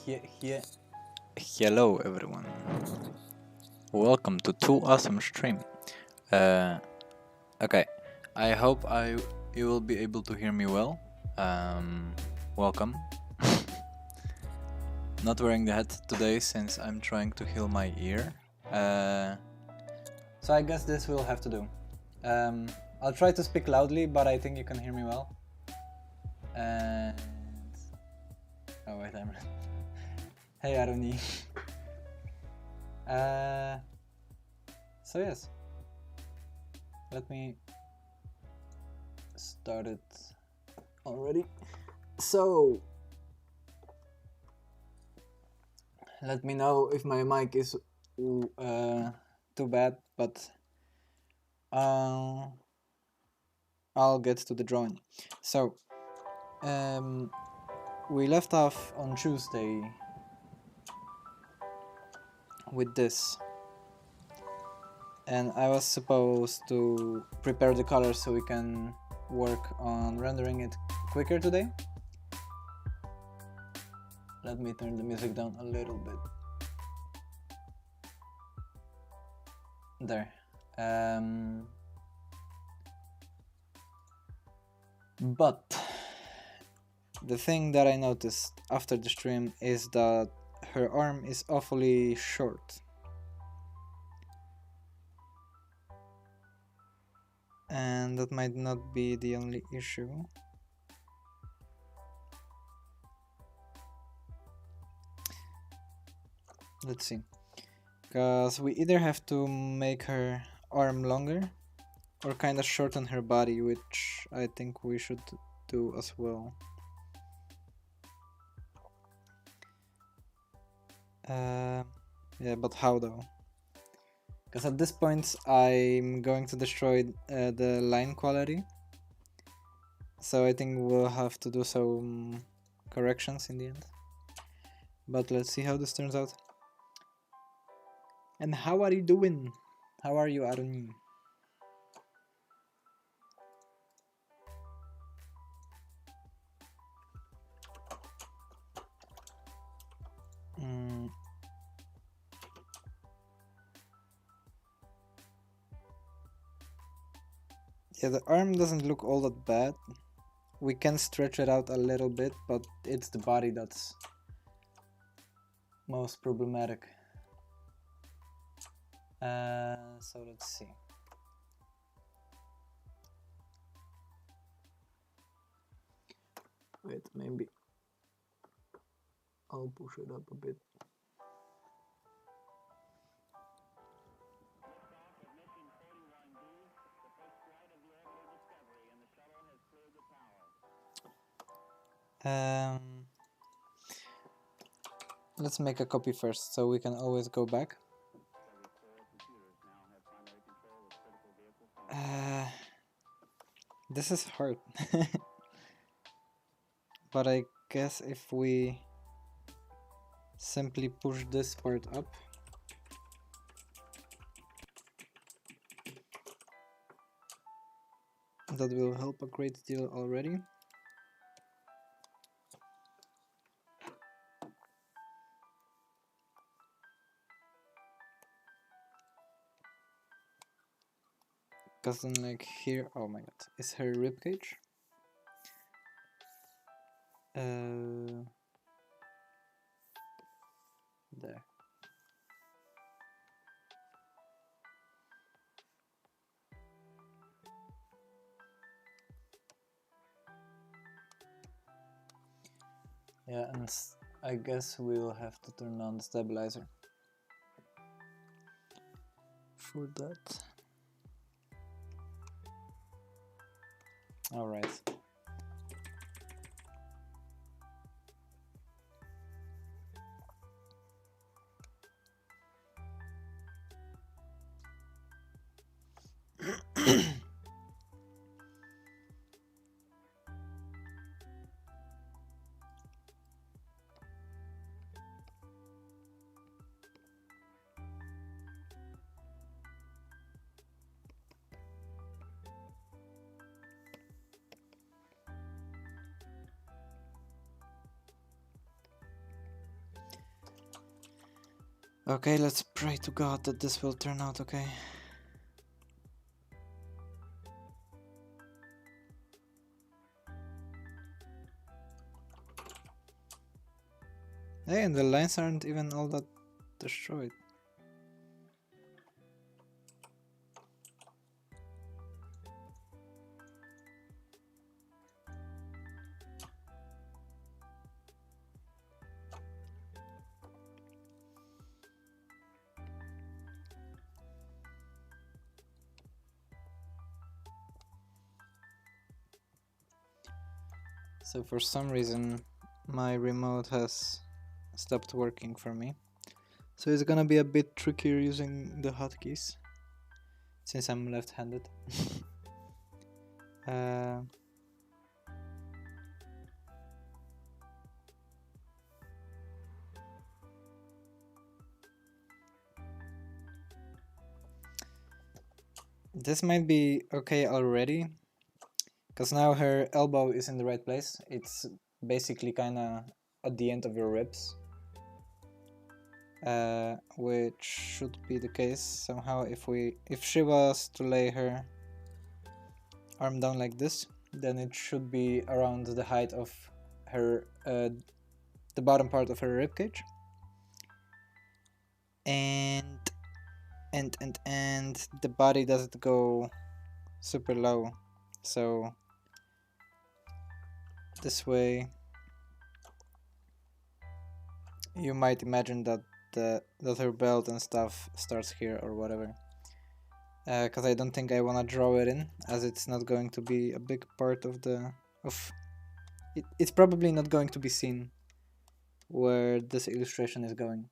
Hello everyone. Welcome to Too Awesome Stream. Okay, I hope you will be able to hear me well. Welcome. Not wearing the hat today since I'm trying to heal my ear. So I guess this will have to do. I'll try to speak loudly, but I think you can hear me well. And oh wait, I'm. Hey Aruni. So yes, let me start it already. So let me know if my mic is too bad, but I'll get to the drawing. So we left off on Tuesday with this, and I was supposed to prepare the colors so we can work on rendering it quicker today. Let me turn the music down a little bit. There. But the thing that I noticed after the stream is that her arm is awfully short. And that might not be the only issue. Let's see. Because we either have to make her arm longer or kind of shorten her body, which I think we should do as well. Yeah, but how though? Because at this point I'm going to destroy the line quality, so I think we'll have to do some corrections in the end. But let's see how this turns out. And how are you doing? How are you, Aruni? Yeah, the arm doesn't look all that bad. We can stretch it out a little bit, but it's the body that's most problematic. So let's see. Wait, maybe I'll push it up a bit. Let's make a copy first, so we can always go back. This is hard. But I guess if we simply push this part up, that will help a great deal already. Because then like here, oh my god, is her ribcage? There. Yeah, and I guess we'll have to turn on the stabilizer for that. All right. Okay, let's pray to God that this will turn out okay. Hey, and the lines aren't even all that destroyed. So for some reason my remote has stopped working for me. So it's gonna be a bit trickier using the hotkeys since I'm left-handed. uh, this might be okay already, because now her elbow is in the right place. It's basically kinda at the end of your ribs. Which should be the case somehow if she was to lay her arm down like this, then it should be around the height of her the bottom part of her ribcage. And the body doesn't go super low, so this way you might imagine that that her belt and stuff starts here or whatever, because I don't think I want to draw it in, as it's not going to be a big part of the it's probably not going to be seen where this illustration is going.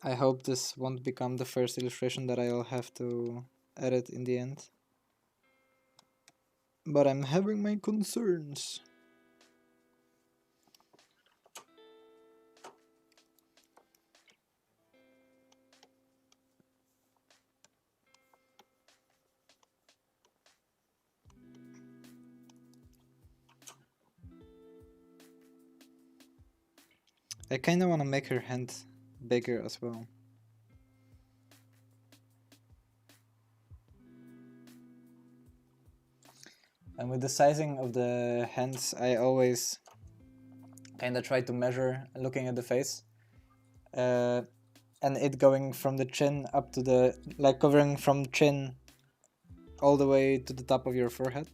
I hope this won't become the first illustration that I'll have to edit in the end, but I'm having my concerns. I kinda wanna make her hand bigger as well. And with the sizing of the hands, I always kinda try to measure looking at the face. And it going from the chin up to the, like covering from chin all the way to the top of your forehead.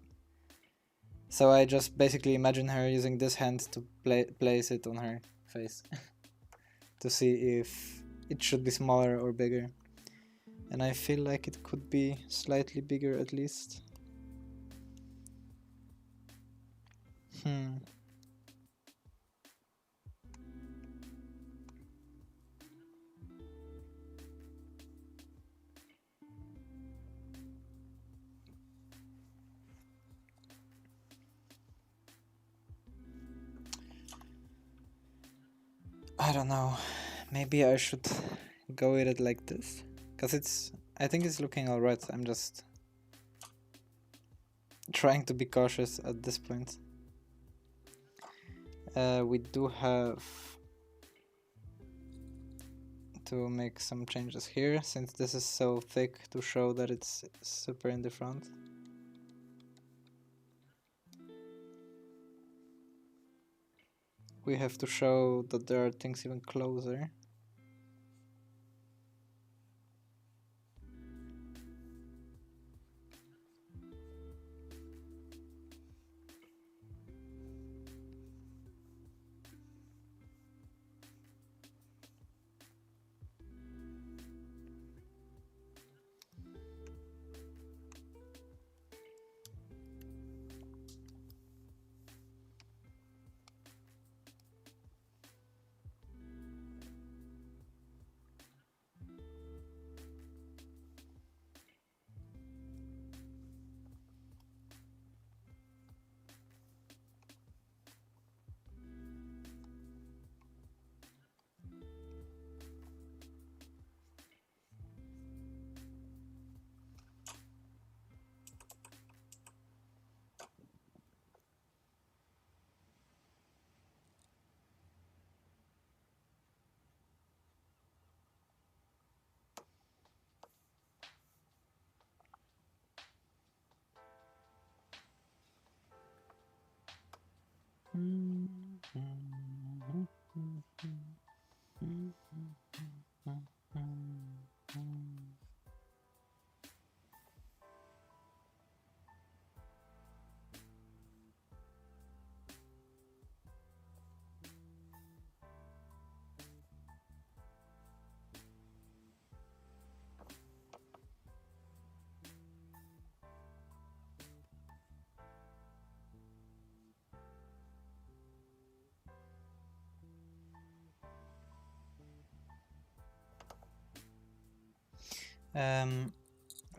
So I just basically imagine her using this hand to place it on her face to see if it should be smaller or bigger. And I feel like it could be slightly bigger at least. I don't know. Maybe I should go with it like this, because I think it's looking alright. I'm just trying to be cautious at this point. We do have to make some changes here, since this is so thick, to show that it's super in the front. We have to show that there are things even closer.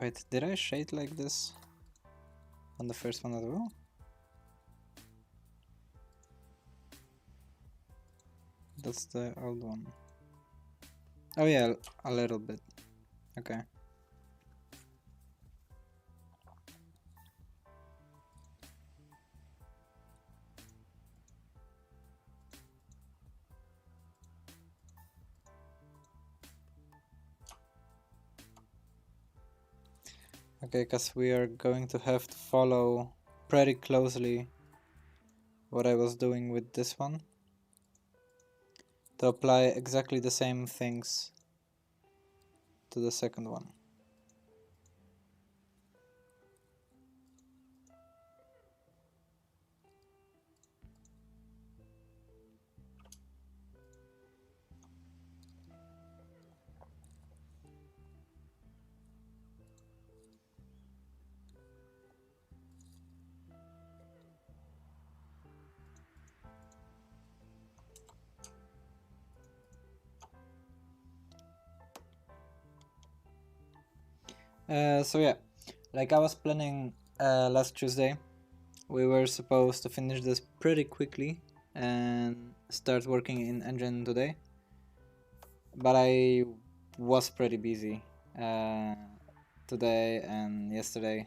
Wait, did I shade like this on the first one as well? That's the old one. Oh yeah, a little bit. Okay. Okay, because we are going to have to follow pretty closely what I was doing with this one to apply exactly the same things to the second one. So yeah, like I was planning last Tuesday, we were supposed to finish this pretty quickly and start working in engine today, but I was pretty busy today and yesterday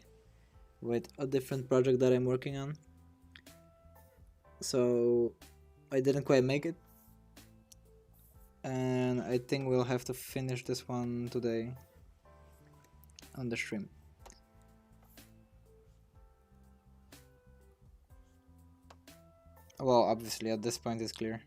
with a different project that I'm working on, so I didn't quite make it, and I think we'll have to finish this one today on the stream. Well, obviously at this point it's clear.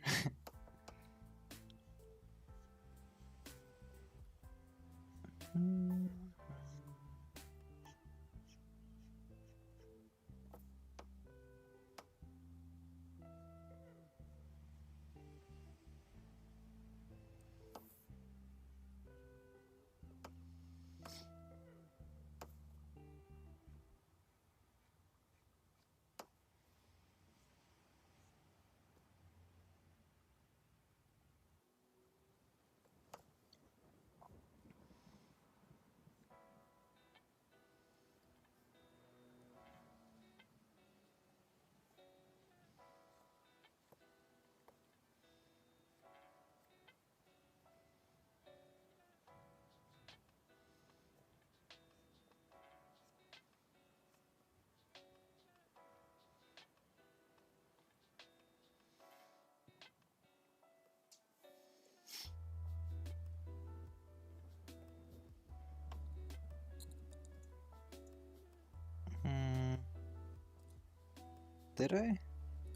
Did I?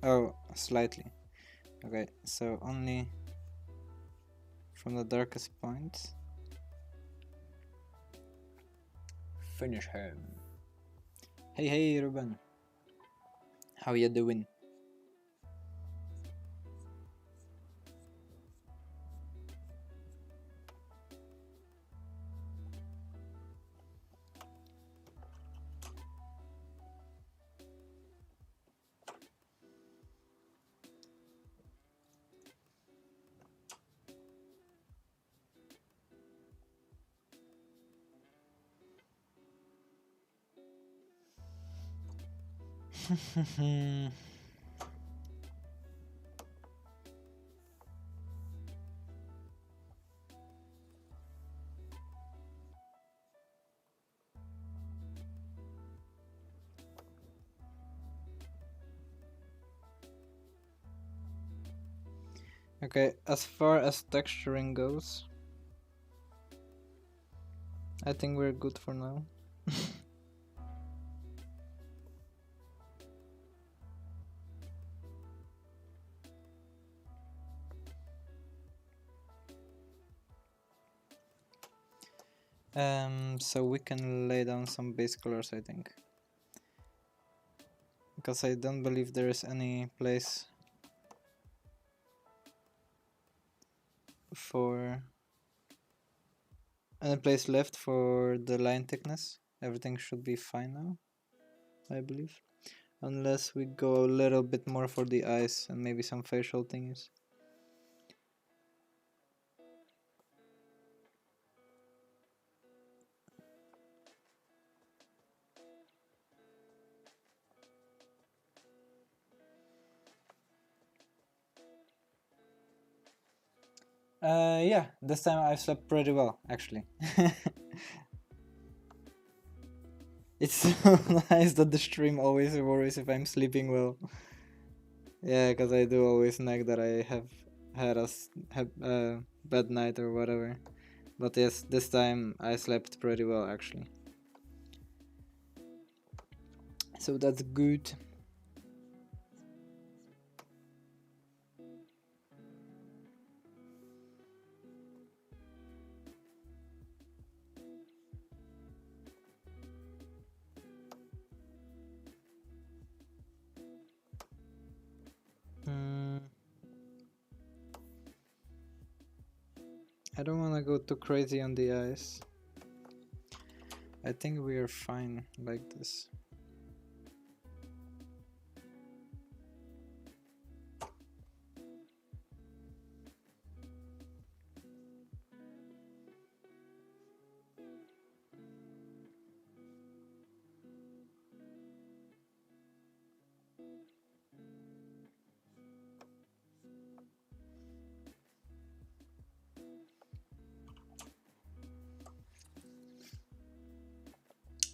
Oh, slightly. Okay, so only from the darkest point. Finish him. Hey, Ruben. How you doing? Okay, as far as texturing goes, I think we're good for now. So we can lay down some base colors, I think. Because I don't believe there is any place left for the line thickness. Everything should be fine now, I believe. Unless we go a little bit more for the eyes and maybe some facial things. Yeah, this time I've slept pretty well, actually. It's so nice that the stream always worries if I'm sleeping well. Yeah, because I do always nag that I have had a bad night or whatever. But yes, this time I slept pretty well, actually. So that's good. I don't want to go too crazy on the eyes. I think we are fine like this.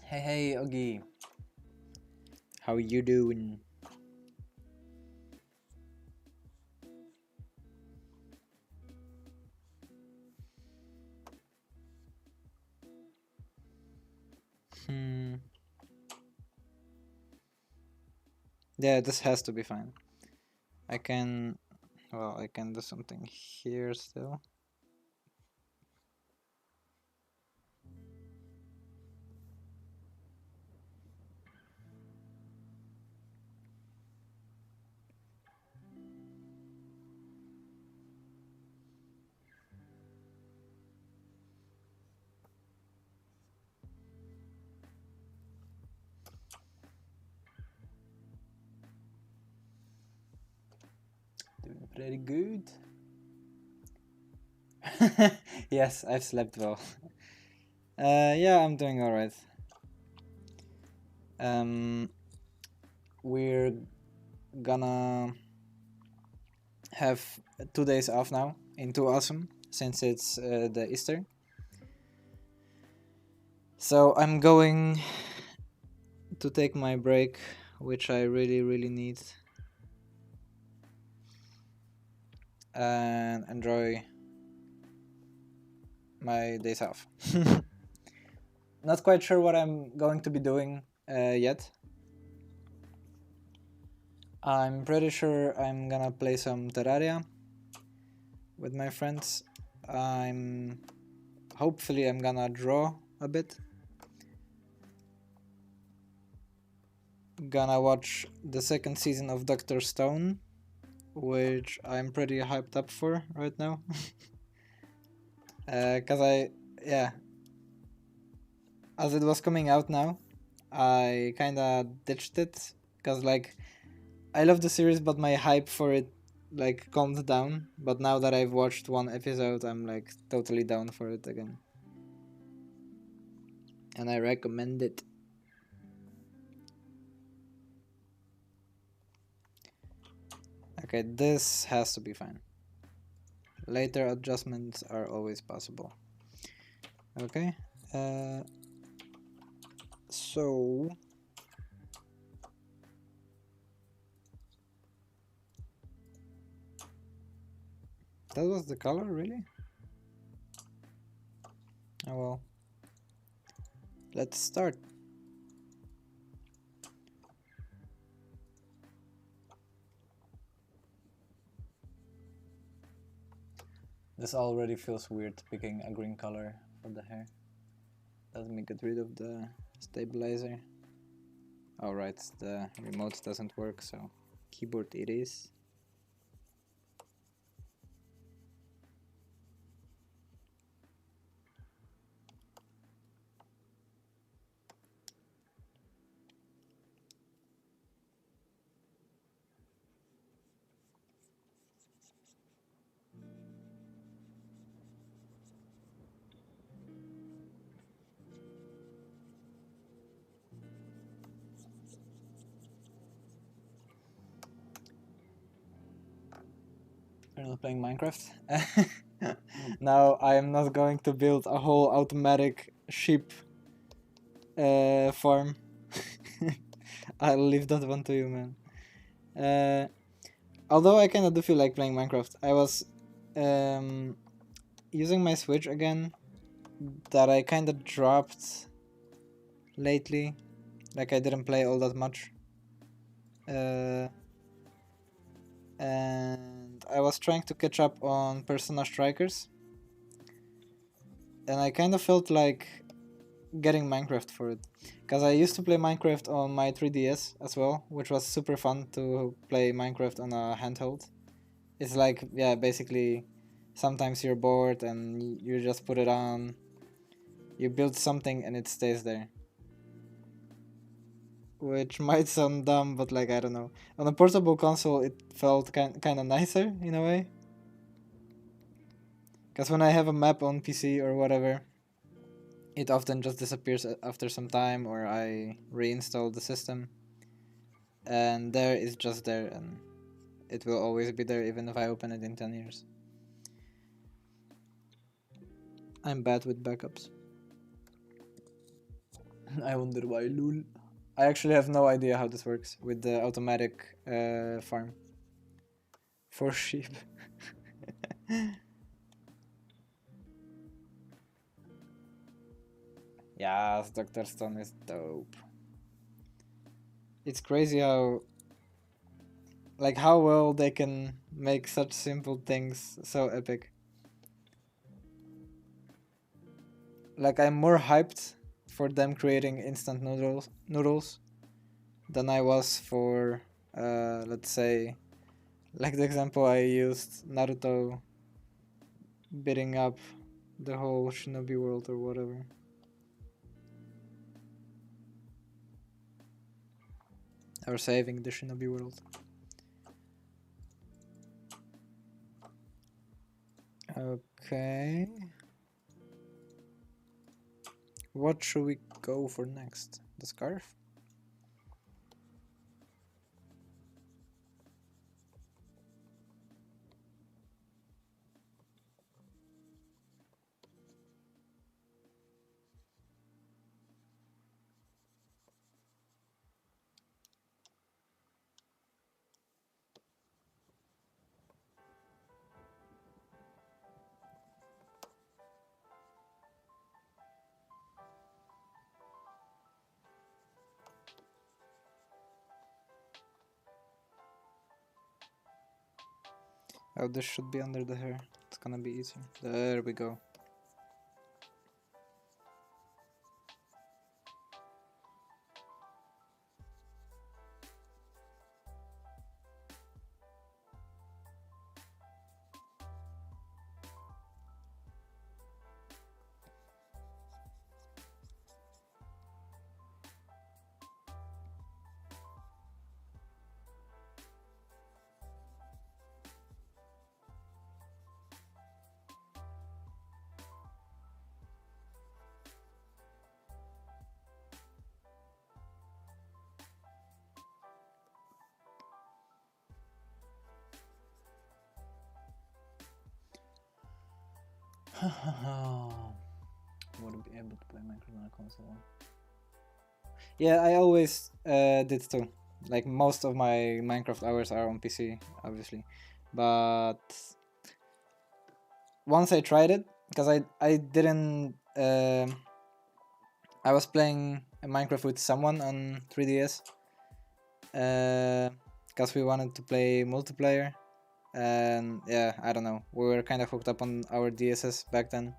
Hey, Oggy. How you doing? Yeah, this has to be fine. I can do something here still. Doing pretty good. Yes, I've slept well. Yeah, I'm doing alright. We're gonna have 2 days off now into Awesome since it's the Easter. So I'm going to take my break, which I really need, and enjoy my days off. Not quite sure what I'm going to be doing yet. I'm pretty sure I'm gonna play some Terraria with my friends. Hopefully I'm gonna draw a bit. Gonna watch the second season of Doctor Stone, which I'm pretty hyped up for right now. Cause as it was coming out now, I kinda ditched it. Cause like, I love the series, but my hype for it like calmed down. But now that I've watched one episode, I'm like totally down for it again. And I recommend it. Okay, this has to be fine. Later adjustments are always possible. Okay, so that was the color, really? Oh well. Let's start. This already feels weird picking a green color for the hair. Let me get rid of the stabilizer. Alright, the remote doesn't work, so keyboard it is. You're not playing Minecraft? Now I am not going to build a whole automatic sheep farm. I'll leave that one to you, man. Although I kinda do feel like playing Minecraft. I was using my Switch again that I kinda dropped lately. Like I didn't play all that much. And I was trying to catch up on Persona Strikers. And I kind of felt like getting Minecraft for it. Because I used to play Minecraft on my 3DS as well, which was super fun to play Minecraft on a handheld. It's like, yeah, basically sometimes you're bored and you just put it on, you build something and it stays there. Which might sound dumb, but like, I don't know. On a portable console, it felt kind of nicer in a way. Because when I have a map on PC or whatever, it often just disappears after some time, or I reinstall the system. And there it's just there, and it will always be there even if I open it in 10 years. I'm bad with backups. I wonder why, lol. I actually have no idea how this works with the automatic farm for sheep. Yes, Dr. Stone is dope. It's crazy how, like, how well they can make such simple things so epic. Like, I'm more hyped for them creating instant noodles than I was for, let's say, like the example I used, Naruto beating up the whole shinobi world or whatever. Or saving the shinobi world. Okay. What should we go for next? The scarf? Oh, this should be under the hair. It's gonna be easier. There we go. Would be able to play Minecraft on a console. Yeah, I always did too. Like most of my Minecraft hours are on PC, obviously, but once I tried it, because I didn't. I was playing Minecraft with someone on 3DS, because we wanted to play multiplayer, and yeah, I don't know, we were kind of hooked up on our DSs back then.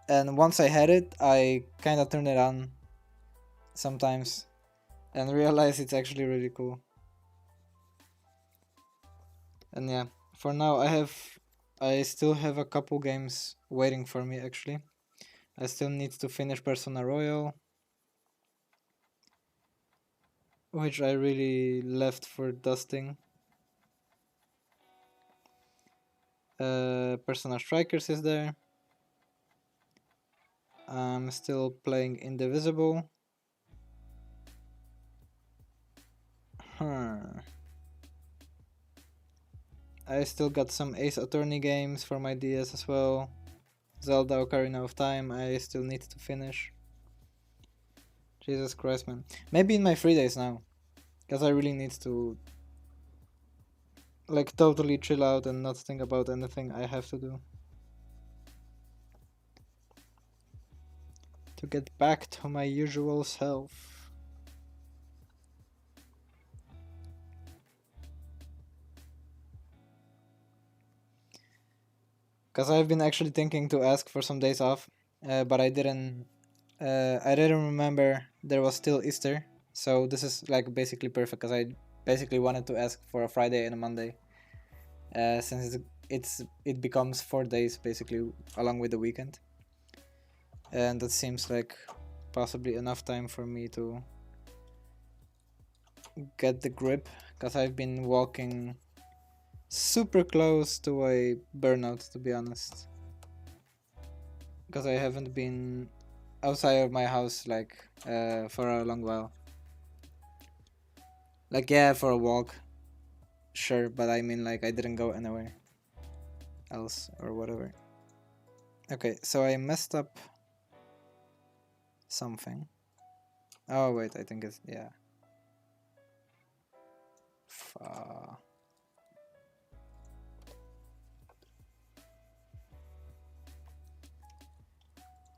And once I had it, I kind of turned it on sometimes and realized it's actually really cool. And yeah, for now I still have a couple games waiting for me actually. I still need to finish Persona Royal, which I really left for dusting. Persona Strikers is there. I'm still playing Indivisible. I still got some Ace Attorney games for my DS as well. Zelda Ocarina of Time I still need to finish. Jesus Christ, man. Maybe in my free days now. Because I really need to like totally chill out and not think about anything I have to do. To get back to my usual self. Because I've been actually thinking to ask for some days off, but I didn't remember there was still Easter, so this is like basically perfect because I basically wanted to ask for a Friday and a Monday, since it becomes 4 days basically along with the weekend, and that seems like possibly enough time for me to get the grip because I've been walking super close to a burnout, to be honest, because I haven't been outside of my house like for a long while. Like yeah, for a walk, sure, but I mean like I didn't go anywhere else or whatever. Okay, so I messed up something. Oh wait, I think it's yeah.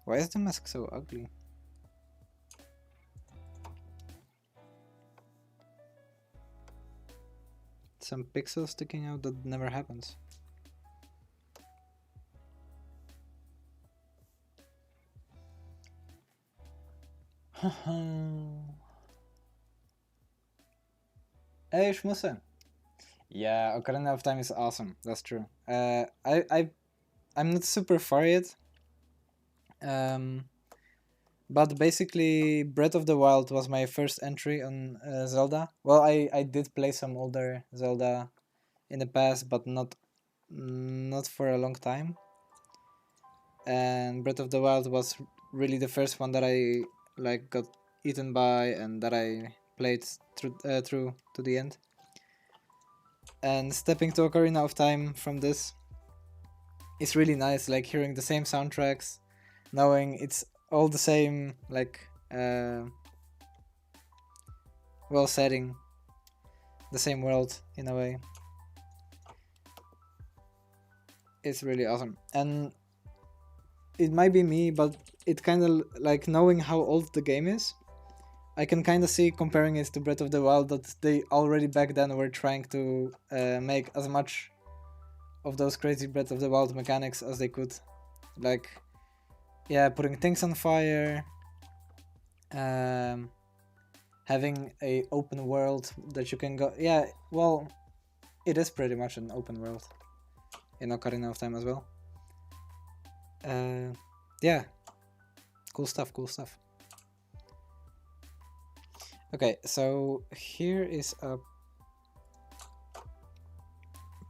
Why is the mask so ugly? Some pixels sticking out that never happens. Hey Schmusse. Yeah, Ocarina of Time is awesome. That's true. I'm not super far yet. But basically, Breath of the Wild was my first entry on Zelda. Well, I did play some older Zelda in the past, but not for a long time. And Breath of the Wild was really the first one that I like got eaten by and that I played through to the end. And stepping to Ocarina of Time from this, it's really nice. Like hearing the same soundtracks, knowing it's all the same like well setting, the same world in a way. It's really awesome, and it might be me, but it kind of like knowing how old the game is. I can kind of see comparing it to Breath of the Wild that they already back then were trying to make as much of those crazy Breath of the Wild mechanics as they could, like yeah, putting things on fire, having a open world that you can go. Yeah, well, it is pretty much an open world in Ocarina of Time as well. Yeah, cool stuff. Okay, so here is a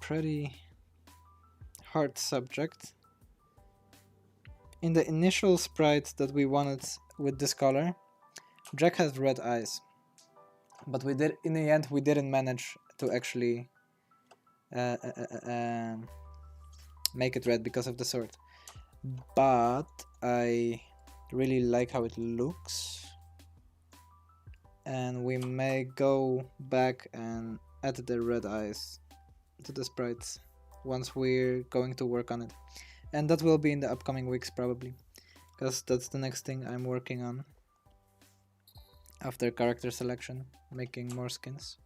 pretty hard subject. In the initial sprite that we wanted with this color, Jack has red eyes, but in the end we didn't manage to actually make it red because of the sword. But I really like how it looks, and we may go back and add the red eyes to the sprites once we're going to work on it, and that will be in the upcoming weeks probably, because that's the next thing I'm working on after character selection, making more skins.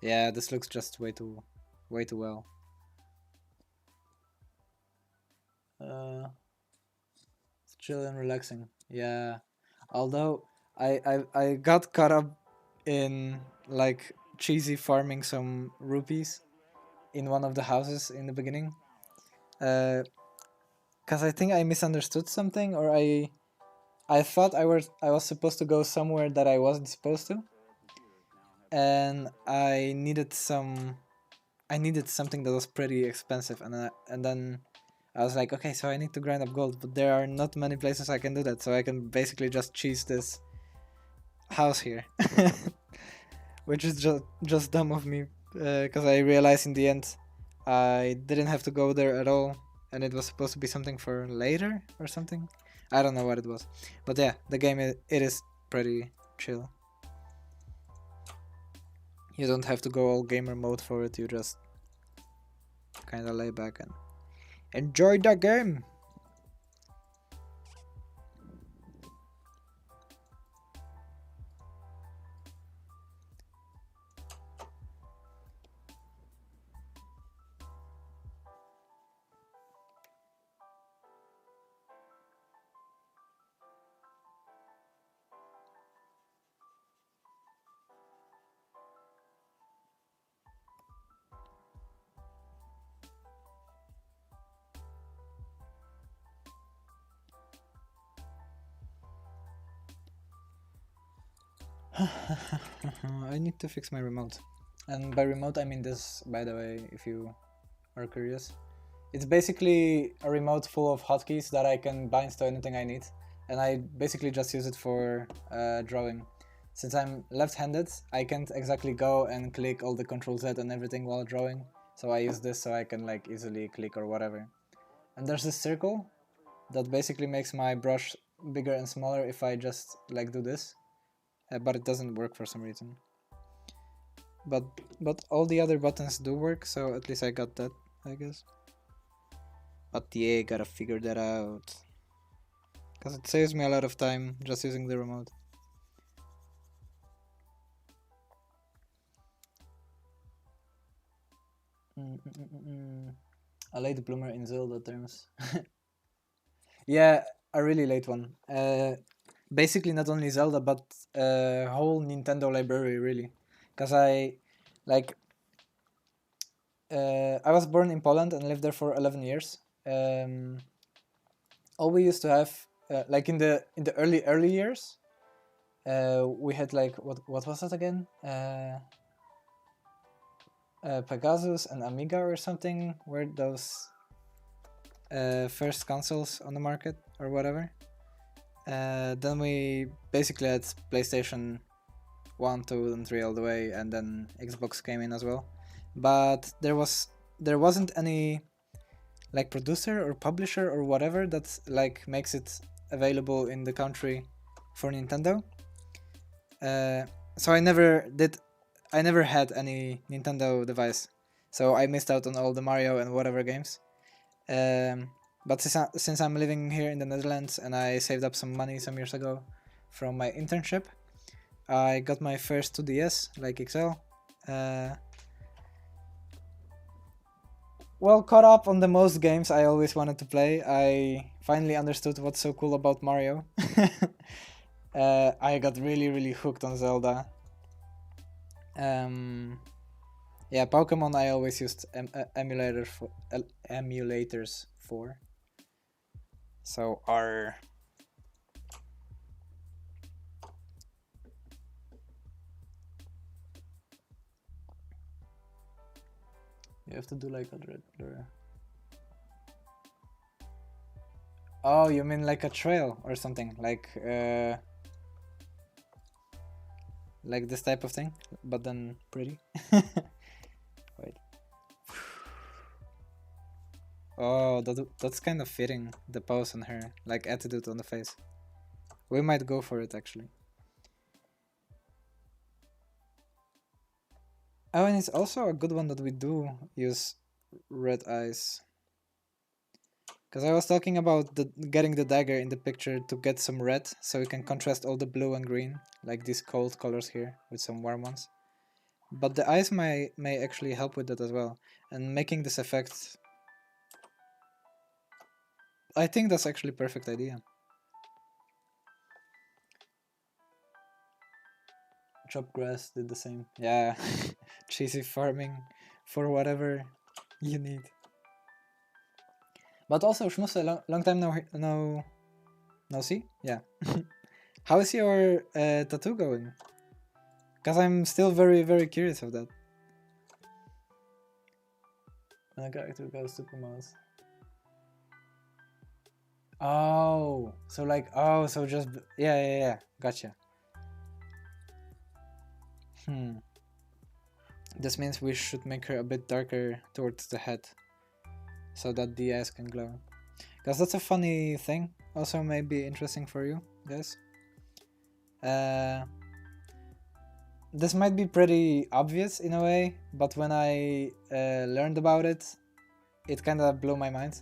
Yeah, this looks just way too well. chill and relaxing. Yeah. Although I got caught up in like cheesy farming some rupees in one of the houses in the beginning. Cause I think I misunderstood something, or I thought I was supposed to go somewhere that I wasn't supposed to, and I needed something that was pretty expensive, and then I was like, okay, so I need to grind up gold, but there are not many places I can do that, so I can basically just cheese this house here, which is just dumb of me, because I realized in the end I didn't have to go there at all, and it was supposed to be something for later or something. I don't know what it was, but yeah, the game it is pretty chill. You don't have to go all gamer mode for it. You just kind of lay back and enjoy the game. I need to fix my remote. And by remote I mean this, by the way, if you are curious. It's basically a remote full of hotkeys that I can bind to anything I need. And I basically just use it for drawing. Since I'm left-handed, I can't exactly go and click all the Control Z and everything while drawing. So I use this so I can like easily click or whatever. And there's this circle that basically makes my brush bigger and smaller if I just like do this. But it doesn't work for some reason. But all the other buttons do work, so at least I got that, I guess. But yeah, gotta figure that out. Because it saves me a lot of time just using the remote. A late bloomer in Zelda terms. Yeah, a really late one. Basically not only Zelda, but whole Nintendo library, really. Because I was born in Poland and lived there for 11 years. All we used to have, like in the early years, we had like what was that again? Pegasus and Amiga or something were those first consoles on the market or whatever. Then we basically had PlayStation 1, 2, and 3 all the way, and then Xbox came in as well. But there wasn't any like producer or publisher or whatever that like makes it available in the country for Nintendo. So I never had any Nintendo device, so I missed out on all the Mario and whatever games. But since I'm living here in the Netherlands and I saved up some money some years ago from my internship, I got my first 2DS, like XL. Well, caught up on the most games I always wanted to play. I finally understood what's so cool about Mario. I got really hooked on Zelda. Yeah, Pokemon I always used emulators for. So R. You have to do like a red blur. Oh, you mean like a trail or something, like this type of thing, but then pretty. Wait. Oh, that's kind of fitting, the pose on her, like attitude on the face. We might go for it actually. Oh, and it's also a good one that we do use red eyes. Because I was talking about getting the dagger in the picture to get some red, so we can contrast all the blue and green, like these cold colors here, with some warm ones. But the eyes may actually help with that as well, and making this effect... I think that's actually a perfect idea. Chop grass did the same. Yeah, cheesy farming for whatever you need. But also, Schmusse, long time no see? Yeah. How is your tattoo going? Because I'm still very curious of that. When a character goes to promote. Oh, so like, oh, so just, yeah, gotcha. This means we should make her a bit darker towards the head, so that the eyes can glow. Because that's a funny thing, also may be interesting for you guys. This might be pretty obvious in a way, but when I learned about it, it kind of blew my mind.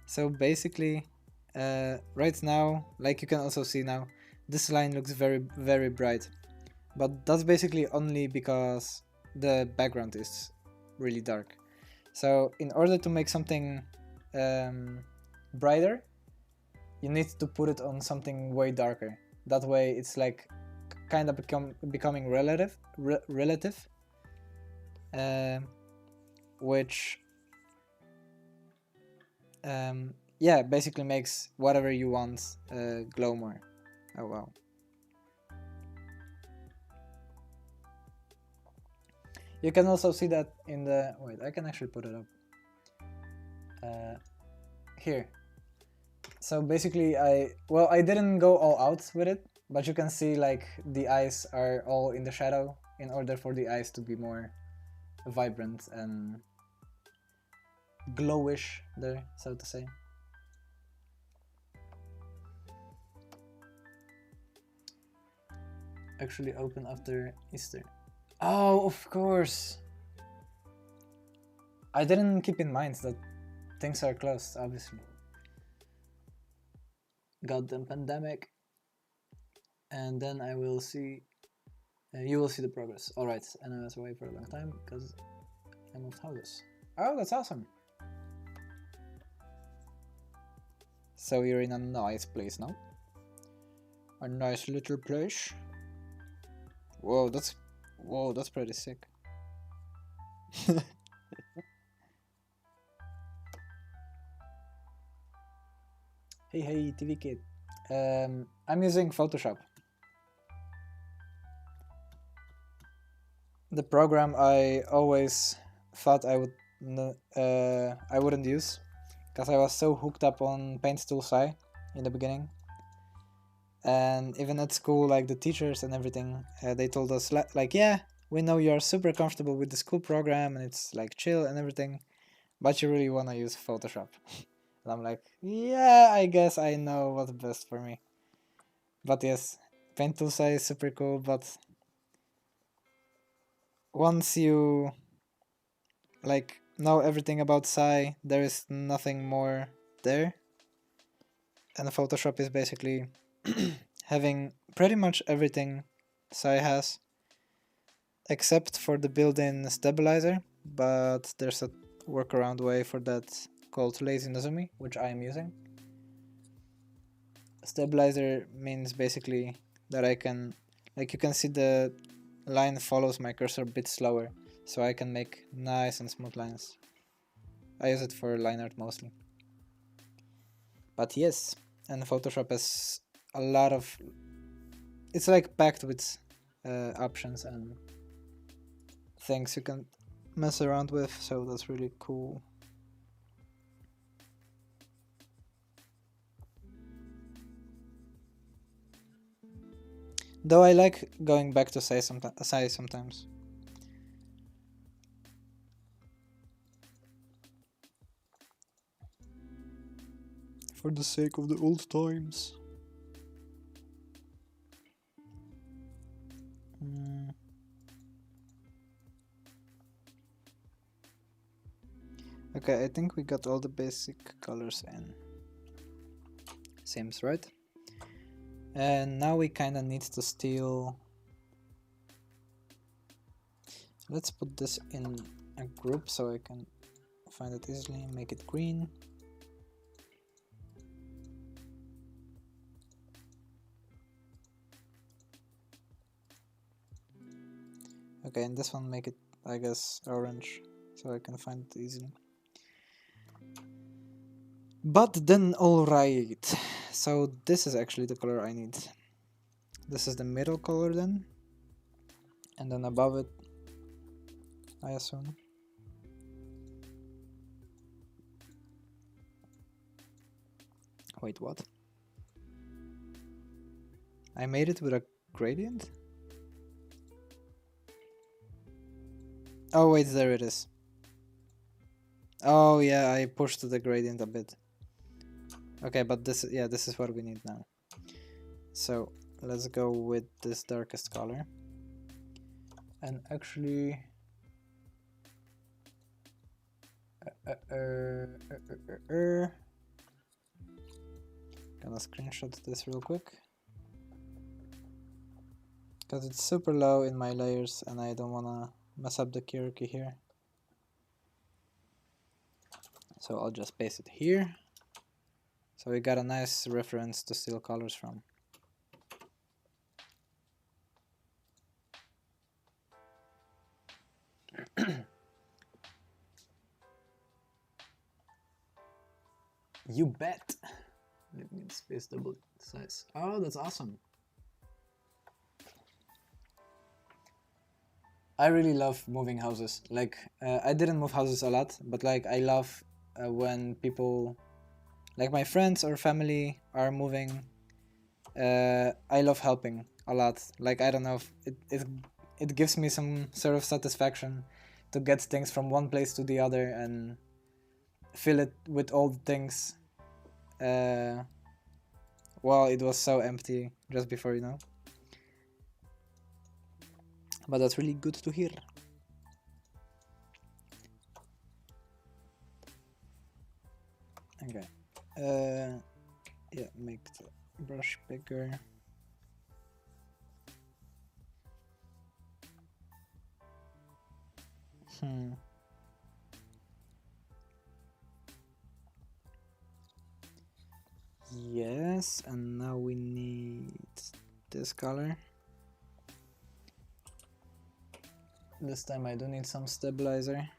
So basically, right now, like you can also see now, this line looks very bright, but that's basically only because the background is really dark. So in order to make something brighter, you need to put it on something way darker. That way it's like kind of becoming relative, which yeah, basically makes whatever you want glow more. Oh wow. You can also see that in the, wait, I can actually put it up here. So basically I didn't go all out with it, but you can see like the eyes are all in the shadow in order for the eyes to be more vibrant and glowish there, so to say. Actually open after Easter. Oh, of course. I didn't keep in mind that things are closed, obviously. Goddamn pandemic. And then I will see, you will see the progress. Alright, and I was away for a long time because I moved houses. Oh, that's awesome. So you're in a nice place now. A nice little place. Whoa, that's pretty sick. Hey, TV kid. I'm using Photoshop. The program I always thought I wouldn't use, because I was so hooked up on Paint Tool Sci in the beginning. And even at school, like the teachers and everything, they told us like, yeah, we know you're super comfortable with the school program and it's like chill and everything, but you really want to use Photoshop. And I'm like, yeah, I guess I know what's best for me. But yes, Paint Tool Sci is super cool, but once you like know everything about Sci, there is nothing more there. And Photoshop is basically having pretty much everything Sci has, except for the built-in stabilizer, but there's a workaround way for that called Lazy Nozumi, which I am using. Stabilizer means basically that I can, like you can see the line follows my cursor a bit slower, so I can make nice and smooth lines. I use it for line art mostly. But yes, and Photoshop has a lot of, it's like packed with options and things you can mess around with, so that's really cool. Though I like going back to Sci sometimes. For the sake of the old times. Okay, I think we got all the basic colors in. Seems right. And now we kinda need to steal. Let's put this in a group so I can find it easily. Make it green. Okay, and this one make it, I guess, orange, so I can find it easily. But then, alright, so this is actually the color I need. This is the middle color then, and then above it, I assume. Wait, what? I made it with a gradient? Oh wait, there it is. Oh yeah, I pushed the gradient a bit. Okay, but this is what we need now. So let's go with this darkest color. And actually gonna screenshot this real quick because it's super low in my layers and I don't wanna mess up the hierarchy here. So I'll just paste it here. So we got a nice reference to steal colors from. You bet. Let me space double size. Oh, that's awesome. I really love moving houses. Like, I didn't move houses a lot, but like I love when people, like my friends or family, are moving. I love helping a lot. Like, I don't know, if it gives me some sort of satisfaction to get things from one place to the other and fill it with old things. Well, it was so empty just before, you know. But that's really good to hear. Okay. Yeah, make the brush bigger. Yes, and now we need this color. This time I do need some stabilizer.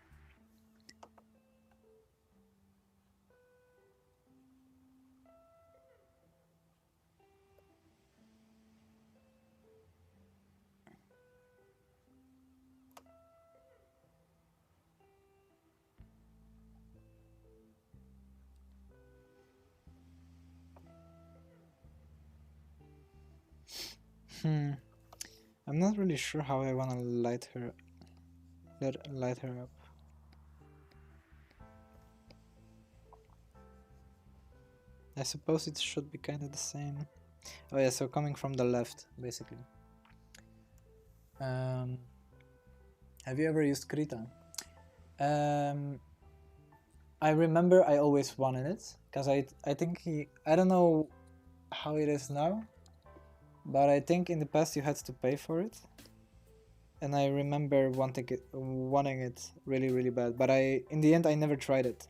I'm not really sure how I wanna light her up. I suppose it should be kind of the same. Oh yeah, so coming from the left, basically. Have you ever used Krita? I remember I always wanted it, because I think I don't know how it is now, but I think in the past you had to pay for it. And I remember wanting it really bad, but in the end I never tried it.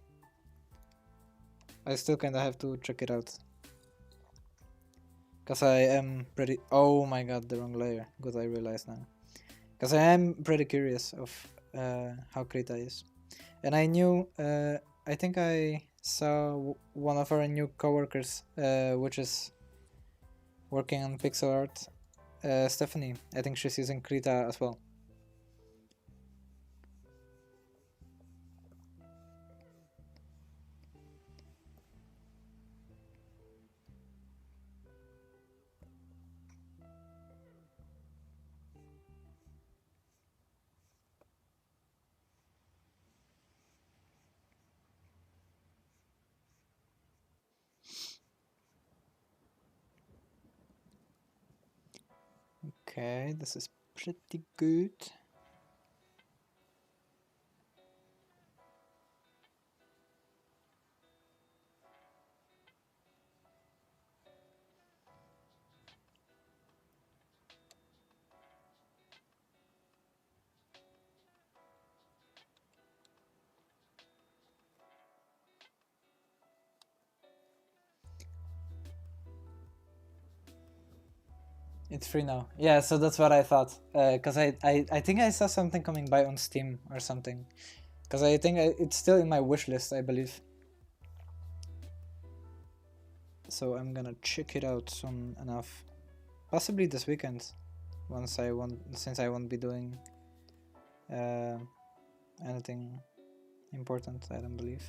I still kinda have to check it out. Cause I am pretty... Oh my god, the wrong layer. Good, I realize now. Cause I am pretty curious of how Krita is. And I knew... I think I saw one of our new coworkers, which is working on pixel art, Stephanie. I think she's using Krita as well. Okay, this is pretty good. It's free now. Yeah, so that's what I thought. Cause I think I saw something coming by on Steam or something. Cause I think it's still in my wish list, I believe. So I'm gonna check it out soon enough. Possibly this weekend, since I won't be doing anything important, I don't believe.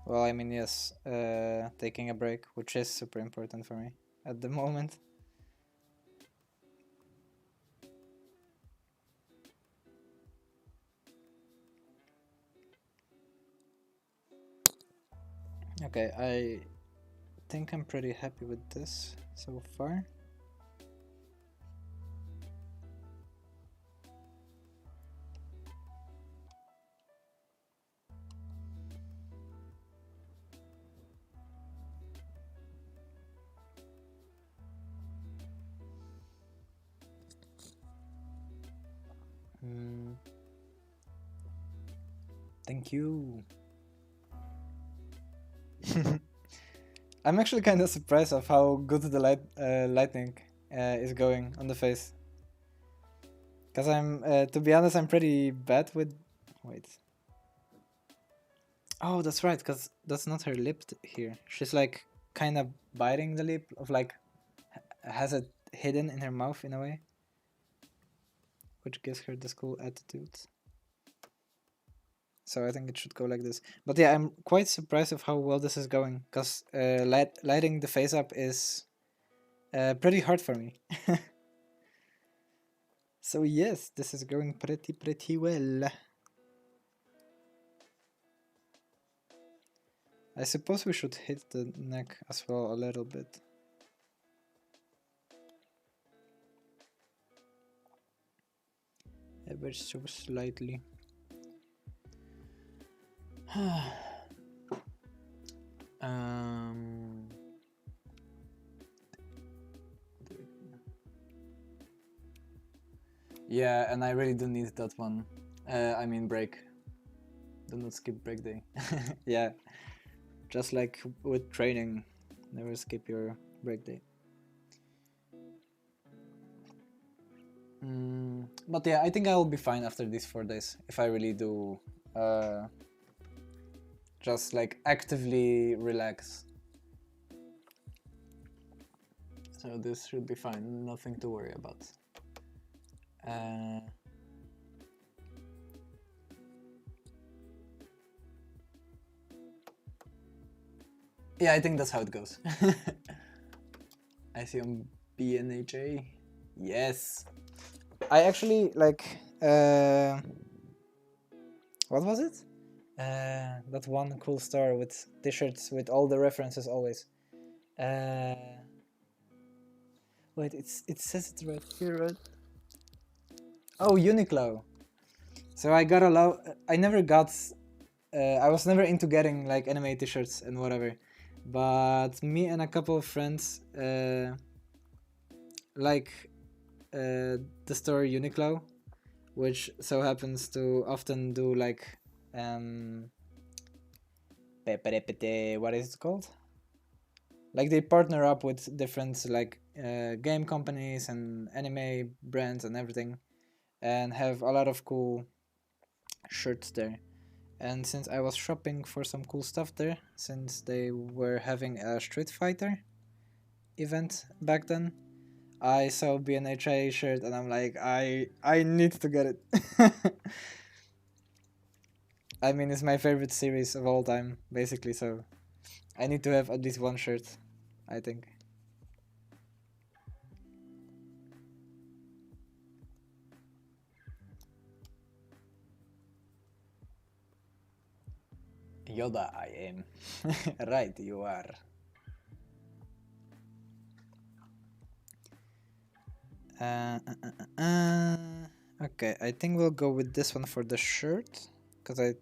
Well, I mean, yes, taking a break, which is super important for me at the moment. Okay, I think I'm pretty happy with this so far. Thank you. I'm actually kind of surprised of how good the lightning is going on the face. Cause I'm, to be honest, I'm pretty bad with. Wait. Oh, that's right. Cause that's not her lip here. She's like kind of biting the lip, of like has it hidden in her mouth in a way, which gives her this cool attitude. So I think it should go like this. But yeah, I'm quite surprised of how well this is going, because lighting the face up is pretty hard for me. So yes, this is going pretty well. I suppose we should hit the neck as well a little bit. Ever so slightly. Yeah, and I really do need that one. I mean break. Do not skip break day. Yeah, just like with training, never skip your break day. But yeah, I think I'll be fine after these 4 days if I really do just like actively relax. So this should be fine, nothing to worry about. Yeah, I think that's how it goes. I see on BNHA. Yes. I actually like what was it? That one cool store with t-shirts with all the references always. Wait, it says it right here, right? Oh, Uniqlo. So I got a lot. I never got. I was never into getting like anime t-shirts and whatever, but me and a couple of friends like the store Uniqlo, which so happens to often do like what is it called? Like they partner up with different like game companies and anime brands and everything, and have a lot of cool shirts there. And since I was shopping for some cool stuff there, since they were having a Street Fighter event back then, I saw BNHA shirt and I'm like, I need to get it. I mean, it's my favorite series of all time, basically, so I need to have at least one shirt, I think. Yoda, I am. Right, you are. Okay, I think we'll go with this one for the shirt, because I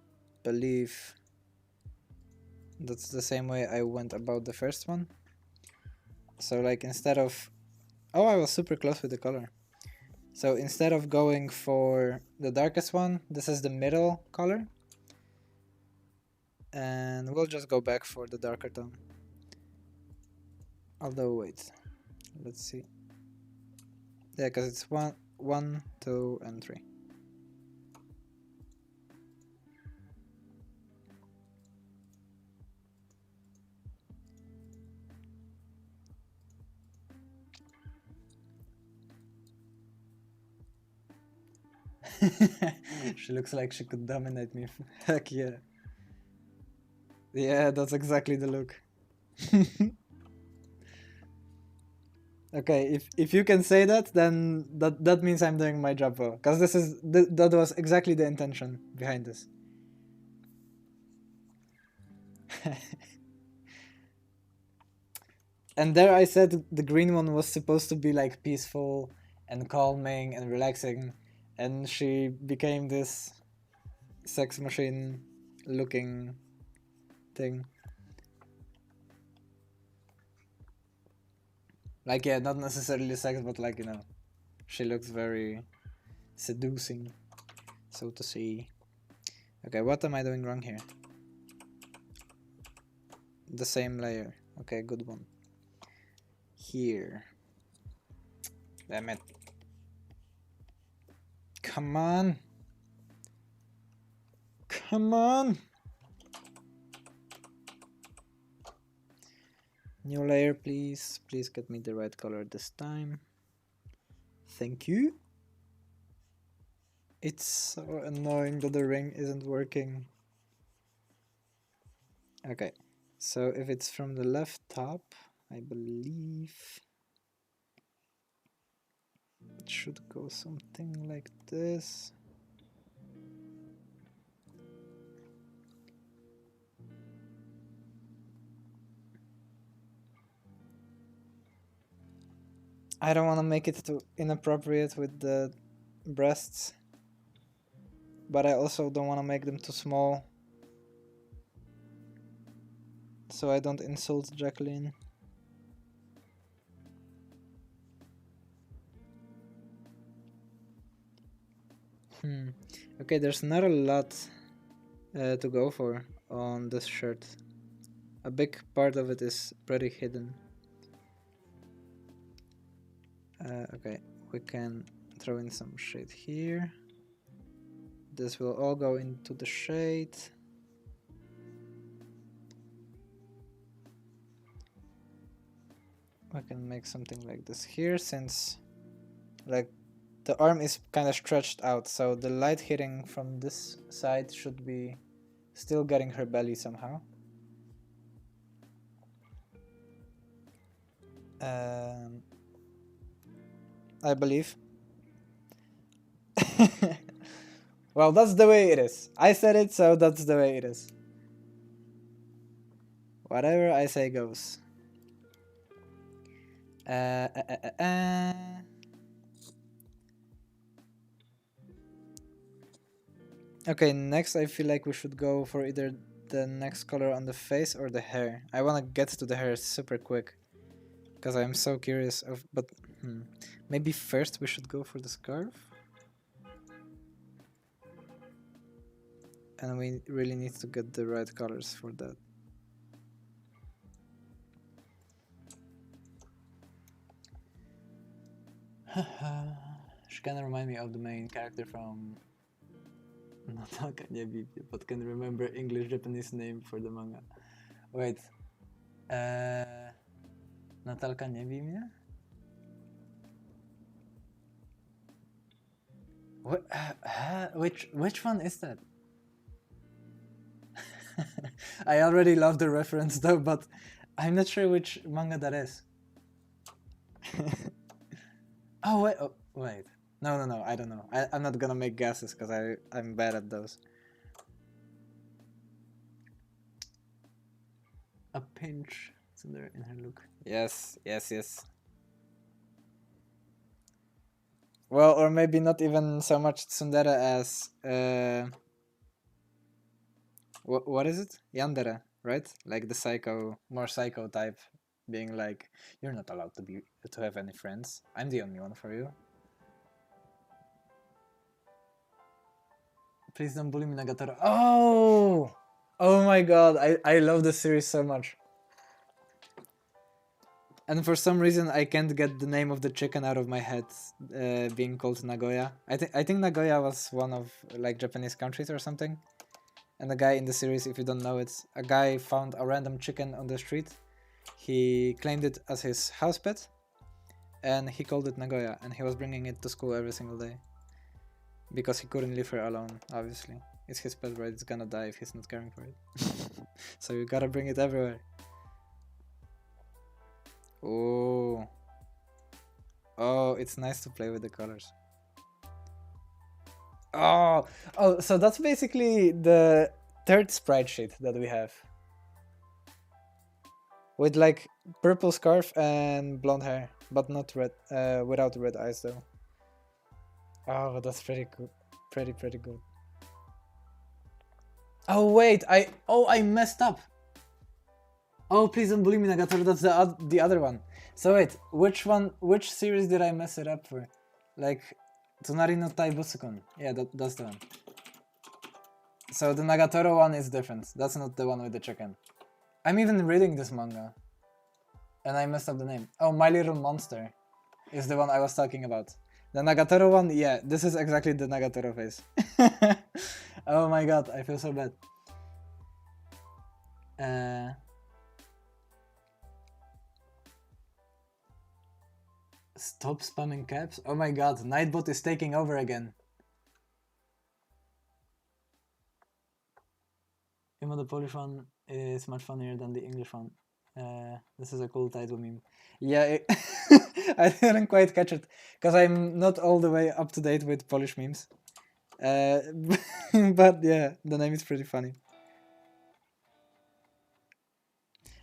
believe that's the same way I went about the first one. So like instead of... Oh, I was super close with the color. So instead of going for the darkest one, this is the middle color. And we'll just go back for the darker tone. Although, wait. Let's see. Yeah, because it's 1, 2, and 3. She looks like she could dominate me. Heck yeah. Yeah, that's exactly the look. Okay, if you can say that, then that means I'm doing my job well. Because that was exactly the intention behind this. And there I said the green one was supposed to be like peaceful and calming and relaxing, and she became this sex machine looking thing. Like, yeah, not necessarily sex, but like, you know, she looks very seducing, so to say. Okay, what am I doing wrong here? The same layer. Okay, good one. Here. Damn it. Come on. Come on. New layer, please. Please get me the right color this time. Thank you. It's so annoying that the ring isn't working. Okay, so if it's from the left top, I believe it should go something like this. I don't want to make it too inappropriate with the breasts, but I also don't want to make them too small, so I don't insult Jacqueline. Okay, there's not a lot to go for on this shirt. A big part of it is pretty hidden. Okay, we can throw in some shade here. This will all go into the shade. I can make something like this here, since like the arm is kind of stretched out, so the light hitting from this side should be still getting her belly somehow. I believe. Well, that's the way it is. I said it, so that's the way it is. Whatever I say goes. Okay, next I feel like we should go for either the next color on the face or the hair. I want to get to the hair super quick, because I'm so curious of, but maybe first we should go for the scarf. And we really need to get the right colors for that. She kind of remind me of the main character from Natalka Niebibie, but can remember English Japanese name for the manga. Wait. Natalka Niebibie? What? Which one is that? I already love the reference though, but I'm not sure which manga that is. Oh wait. No, I don't know. I'm not gonna make guesses because I'm bad at those. A pinch tsundere in her look. Yes. Well, or maybe not even so much tsundere as what is it? Yandere, right? Like the more psycho type, being like, you're not allowed to have any friends. I'm the only one for you. Please don't bully me, Nagatoro. Oh! Oh my god, I love this series so much. And for some reason I can't get the name of the chicken out of my head, being called Nagoya. I think Nagoya was one of like Japanese countries or something. And the guy in the series, if you don't know it, a guy found a random chicken on the street. He claimed it as his house pet, and he called it Nagoya, and he was bringing it to school every single day. Because he couldn't leave her alone, obviously. It's his pet, right? It's gonna die if he's not caring for it. So you gotta bring it everywhere. Oh. Oh, it's nice to play with the colors. Oh, so that's basically the third sprite sheet that we have. With like purple scarf and blonde hair, but not red, without red eyes though. Oh, that's pretty good. Pretty good. Oh wait, I messed up. Oh, please don't bully me, Nagatoro. That's the other one. So wait, which series did I mess it up for? Like, Tonari no Taibutsu-kun. Yeah, that's the one. So the Nagatoro one is different. That's not the one with the chicken. I'm even reading this manga. And I messed up the name. Oh, My Little Monster is the one I was talking about. The Nagatoro one, yeah, this is exactly the Nagatoro face. Oh my god, I feel so bad. Stop spamming caps? Oh my god, Nightbot is taking over again. Even the Polish one is much funnier than the English one. This is a cool title meme. Yeah, I didn't quite catch it, because I'm not all the way up to date with Polish memes. But yeah, the name is pretty funny.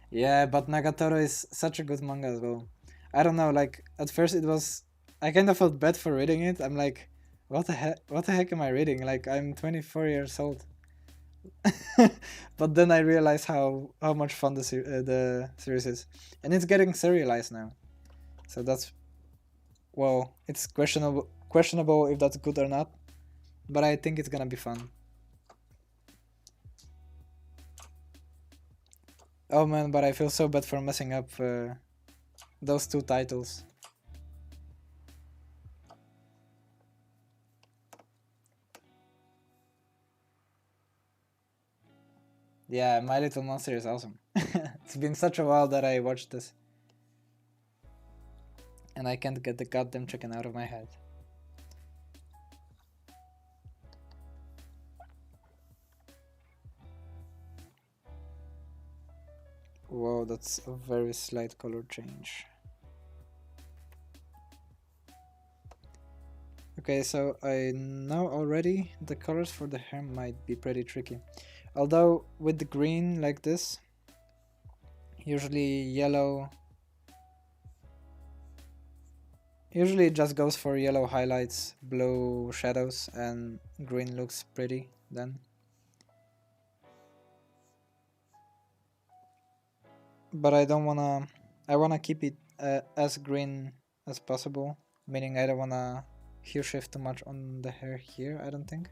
Yeah, but Nagatoro is such a good manga as well. I don't know, like, at first it was... I kind of felt bad for reading it. I'm like, what the heck am I reading? Like, I'm 24 years old. But then I realized how much fun the series is. And it's getting serialized now. So that's... Well, it's questionable if that's good or not. But I think it's gonna be fun. Oh man, but I feel so bad for messing up those two titles. Yeah, My Little Monster is awesome. It's been such a while that I watched this. And I can't get the goddamn chicken out of my head. Whoa, that's a very slight color change. Okay, so I know already the colors for the hair might be pretty tricky. Although with the green like this, usually yellow... Usually it just goes for yellow highlights, blue shadows, and green looks pretty then. But I don't wanna... I wanna keep it as green as possible, meaning I don't wanna hue shift too much on the hair here, I don't think.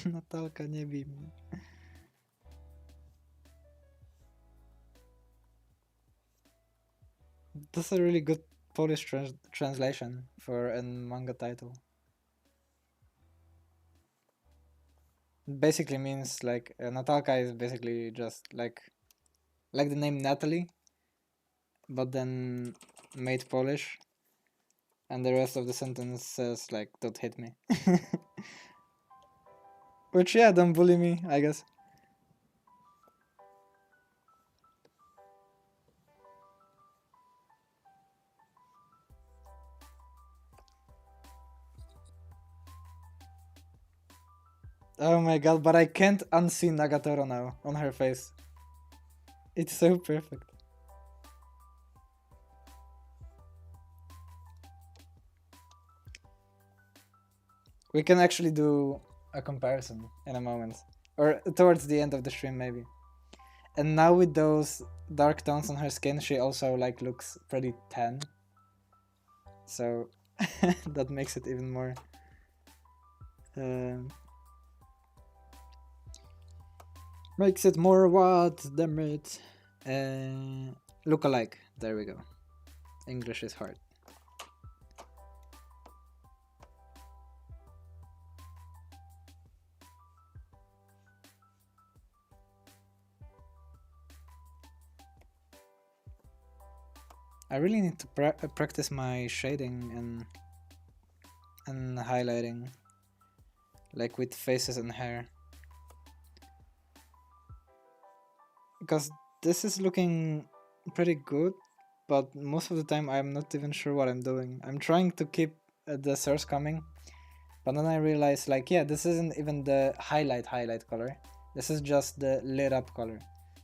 Natalka, nie bij mnie. That's a really good Polish translation for a manga title. Basically means like Natalka is basically just like the name Natalie, but then made Polish, and the rest of the sentence says like "don't hit me," which yeah, don't bully me, I guess. Oh my god, but I can't unsee Nagatoro now on her face. It's so perfect. We can actually do a comparison in a moment. or towards the end of the stream maybe. And now with those dark tones on her skin, she also like looks pretty tan. So that makes it even more makes it more what? Damn it. Look alike. There we go. English is hard. I really need to practice my shading and highlighting, like with faces and hair, because this is looking pretty good, but most of the time I'm not even sure what I'm doing. I'm trying to keep the source coming, but then I realize like, yeah, this isn't even the highlight color. This is just the lit up color.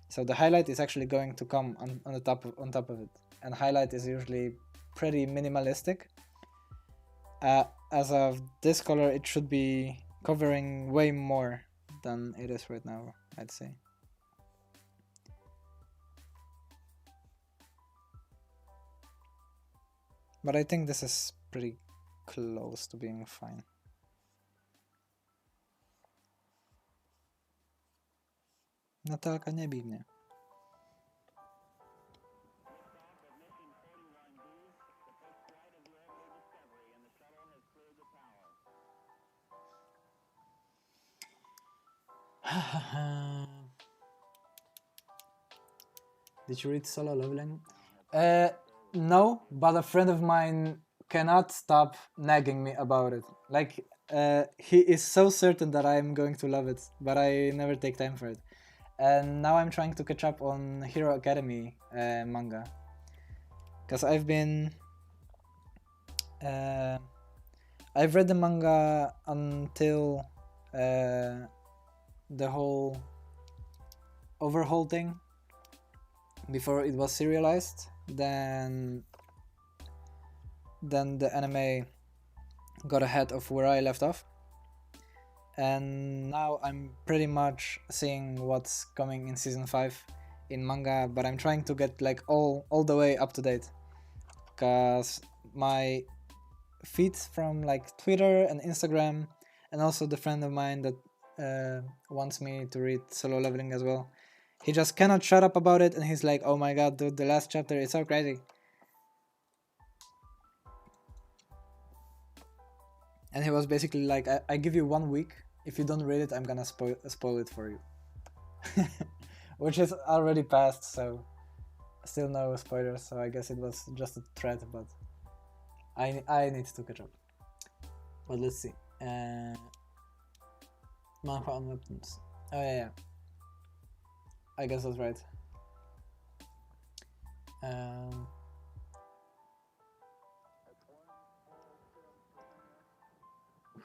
So the highlight is actually going to come on the top of it, and highlight is usually pretty minimalistic. As of this color, it should be covering way more than it is right now, I'd say. But I think this is pretty close to being fine. Natalka, nie bij mnie. Did you read Solo Leveling? No, but a friend of mine cannot stop nagging me about it. Like, he is so certain that I'm going to love it, but I never take time for it. And now I'm trying to catch up on Hero Academy manga. Because I've been... I've read the manga until the whole overhaul thing, before it was serialized. Then the anime got ahead of where I left off, and now I'm pretty much seeing what's coming in season 5 in manga, but I'm trying to get like all the way up to date, because my feeds from like Twitter and Instagram, and also the friend of mine that wants me to read Solo Leveling as well, he just cannot shut up about it, and he's like, oh my god dude, the last chapter is so crazy. And he was basically like, I give you 1 week, if you don't read it I'm gonna spoil it for you. Which is already past, so still no spoilers, so I guess it was just a threat, but I need to catch up. But let's see. Manhwa on weapons. Oh yeah. I guess that's right.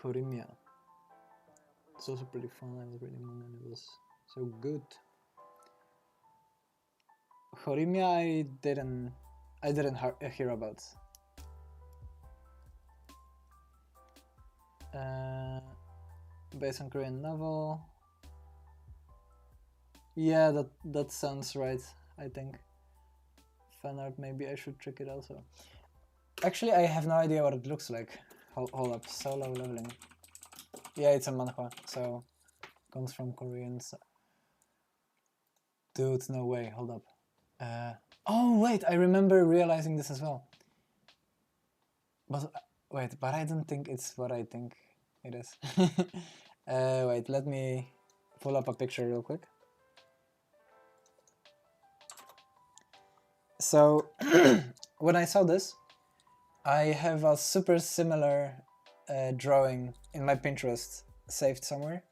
Horimia. It's also pretty fun. I was reading manga and it was so good. Horimia I didn't hear about. Based on Korean novel. Yeah, that sounds right, I think. Fan art, maybe I should check it also. Actually, I have no idea what it looks like. Hold up, Solo Leveling. Yeah, it's a manhwa, so comes from Koreans. Dude, no way, hold up. Oh wait, I remember realizing this as well. But wait, but I don't think it's what I think it is. Wait, let me pull up a picture real quick. So when I saw this, I have a super similar drawing in my Pinterest saved somewhere.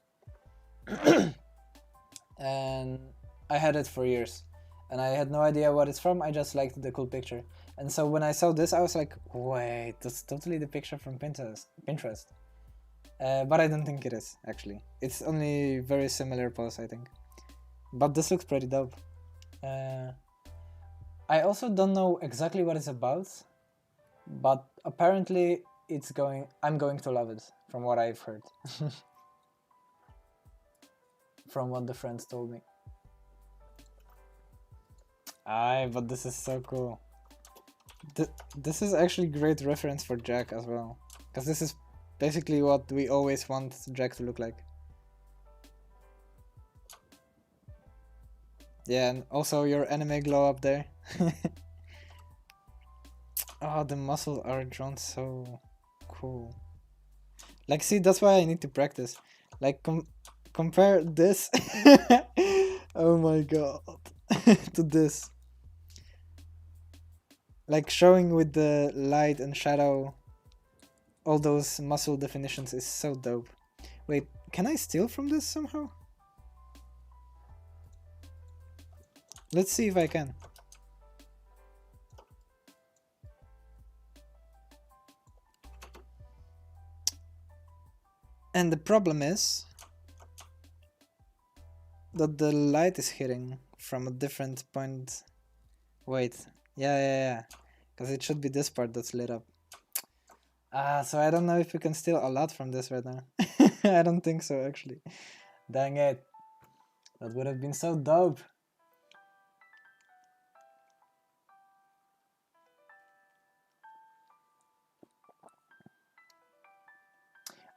And I had it for years, and I had no idea what it's from. I just liked the cool picture, and so when I saw this I was like, wait, that's totally the picture from Pinterest. But I don't think it is, actually. It's only very similar pose, I think. But this looks pretty dope. I also don't know exactly what it's about, but apparently I'm going to love it, from what I've heard. from what the friends told me. Aye, but this is so cool. This is actually great reference for Jack as well, because this is basically what we always want Jack to look like. Yeah, and also your anime glow up there. Oh, the muscles are drawn so cool. Like, see, that's why I need to practice. Like, compare this. Oh my god. To this. Like, showing with the light and shadow all those muscle definitions is so dope. Wait, can I steal from this somehow? Let's see if I can. And the problem is that the light is hitting from a different point. Wait, yeah. Because it should be this part that's lit up. So I don't know if we can steal a lot from this right now. I don't think so, actually. Dang it. That would have been so dope.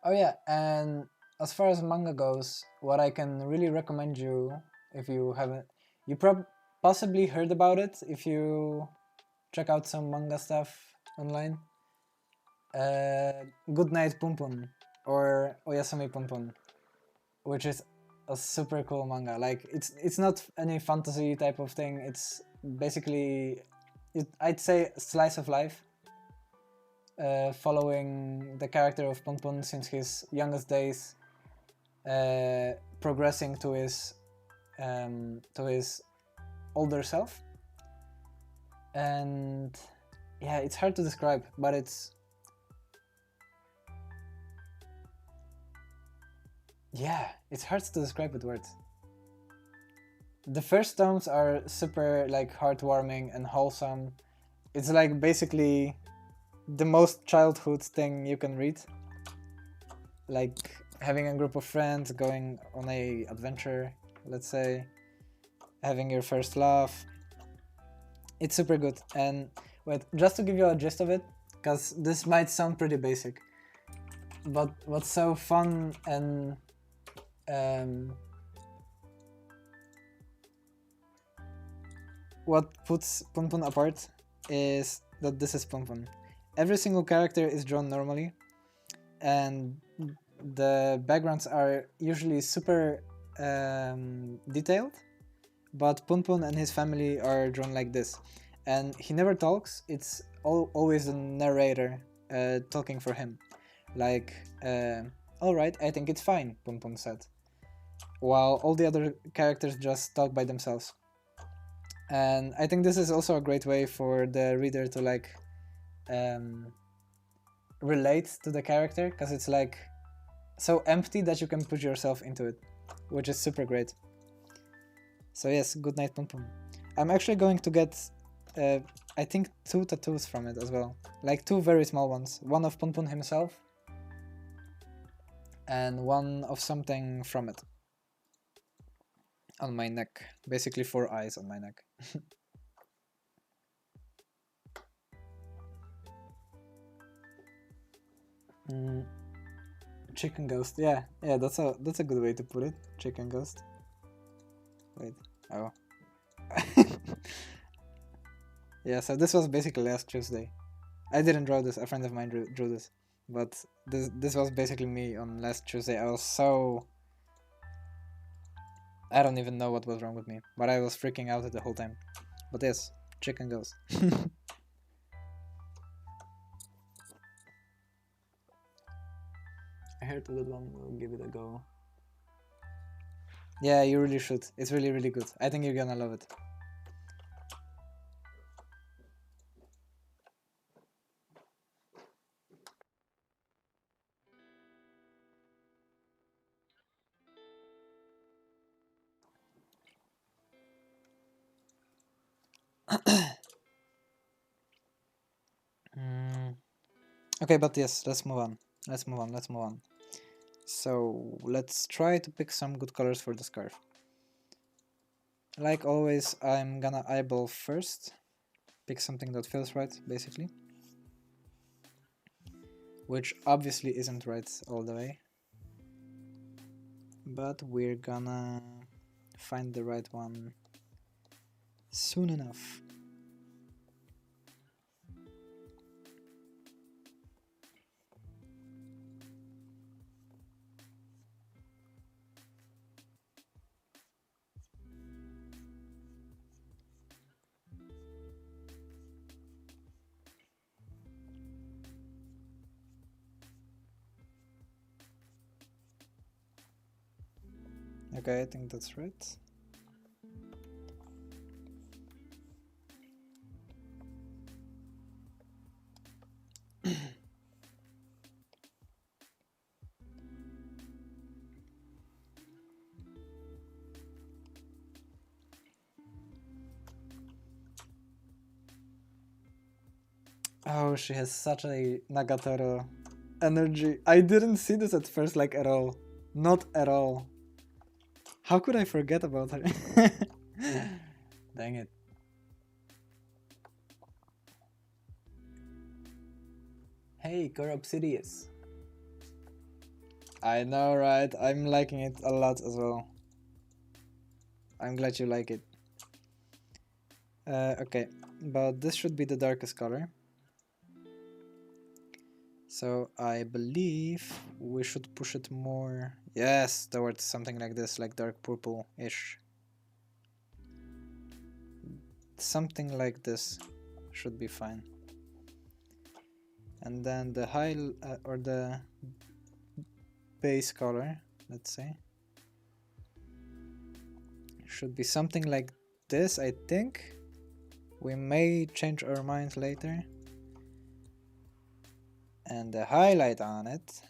Oh yeah, and as far as manga goes, what I can really recommend you, if you haven't, you possibly heard about it if you check out some manga stuff online. Good Night Punpun, or Oyasumi Punpun, which is a super cool manga. Like, it's not any fantasy type of thing. It's basically, I'd say, slice of life. Following the character of Punpun since his youngest days, progressing to his older self, and yeah, it's hard to describe, but it's hard to describe with words. The first tomes are super like heartwarming and wholesome. It's like basically the most childhood thing you can read, like having a group of friends going on a adventure, let's say, having your first laugh. It's super good. And wait, just to give you a gist of it, because this might sound pretty basic, but what's so fun and what puts Punpun apart is that this is Punpun. Every single character is drawn normally, and the backgrounds are usually super detailed, but Punpun and his family are drawn like this. And he never talks, it's always the narrator talking for him. Like, alright, I think it's fine, Punpun said. While all the other characters just talk by themselves. And I think this is also a great way for the reader to like relate to the character, because it's like so empty that you can put yourself into it, which is super great. So yes, Good Night Punpun. I'm actually going to get I think 2 tattoos from it as well, like 2 very small ones, one of Punpun himself and one of something from it on my neck, basically 4 eyes on my neck. Chicken ghost, yeah, that's a good way to put it. Chicken ghost. Wait, oh. Yeah, so this was basically last Tuesday. I didn't draw this, a friend of mine drew this, but this was basically me on last Tuesday. I was so... I don't even know what was wrong with me, but I was freaking out the whole time. But yes, chicken ghost. I heard a good one, we'll give it a go. Yeah, you really should. It's really, really good. I think you're gonna love it. Okay, but yes, let's move on. Let's move on. So let's try to pick some good colors for the scarf. Like always, I'm gonna eyeball first, pick something that feels right, basically. Which obviously isn't right all the way. But we're gonna find the right one soon enough. Okay, I think that's right. Oh, she has such a Nagatoro energy. I didn't see this at first, like, at all. Not at all. How could I forget about her? Dang it. Hey, Corrupsidious. I know, right? I'm liking it a lot as well. I'm glad you like it. Okay, but this should be the darkest color. So I believe we should push it more, yes, towards something like this, like dark purple-ish. Something like this should be fine. And then the or the base color, let's say, should be something like this, I think. We may change our minds later. And the highlight on it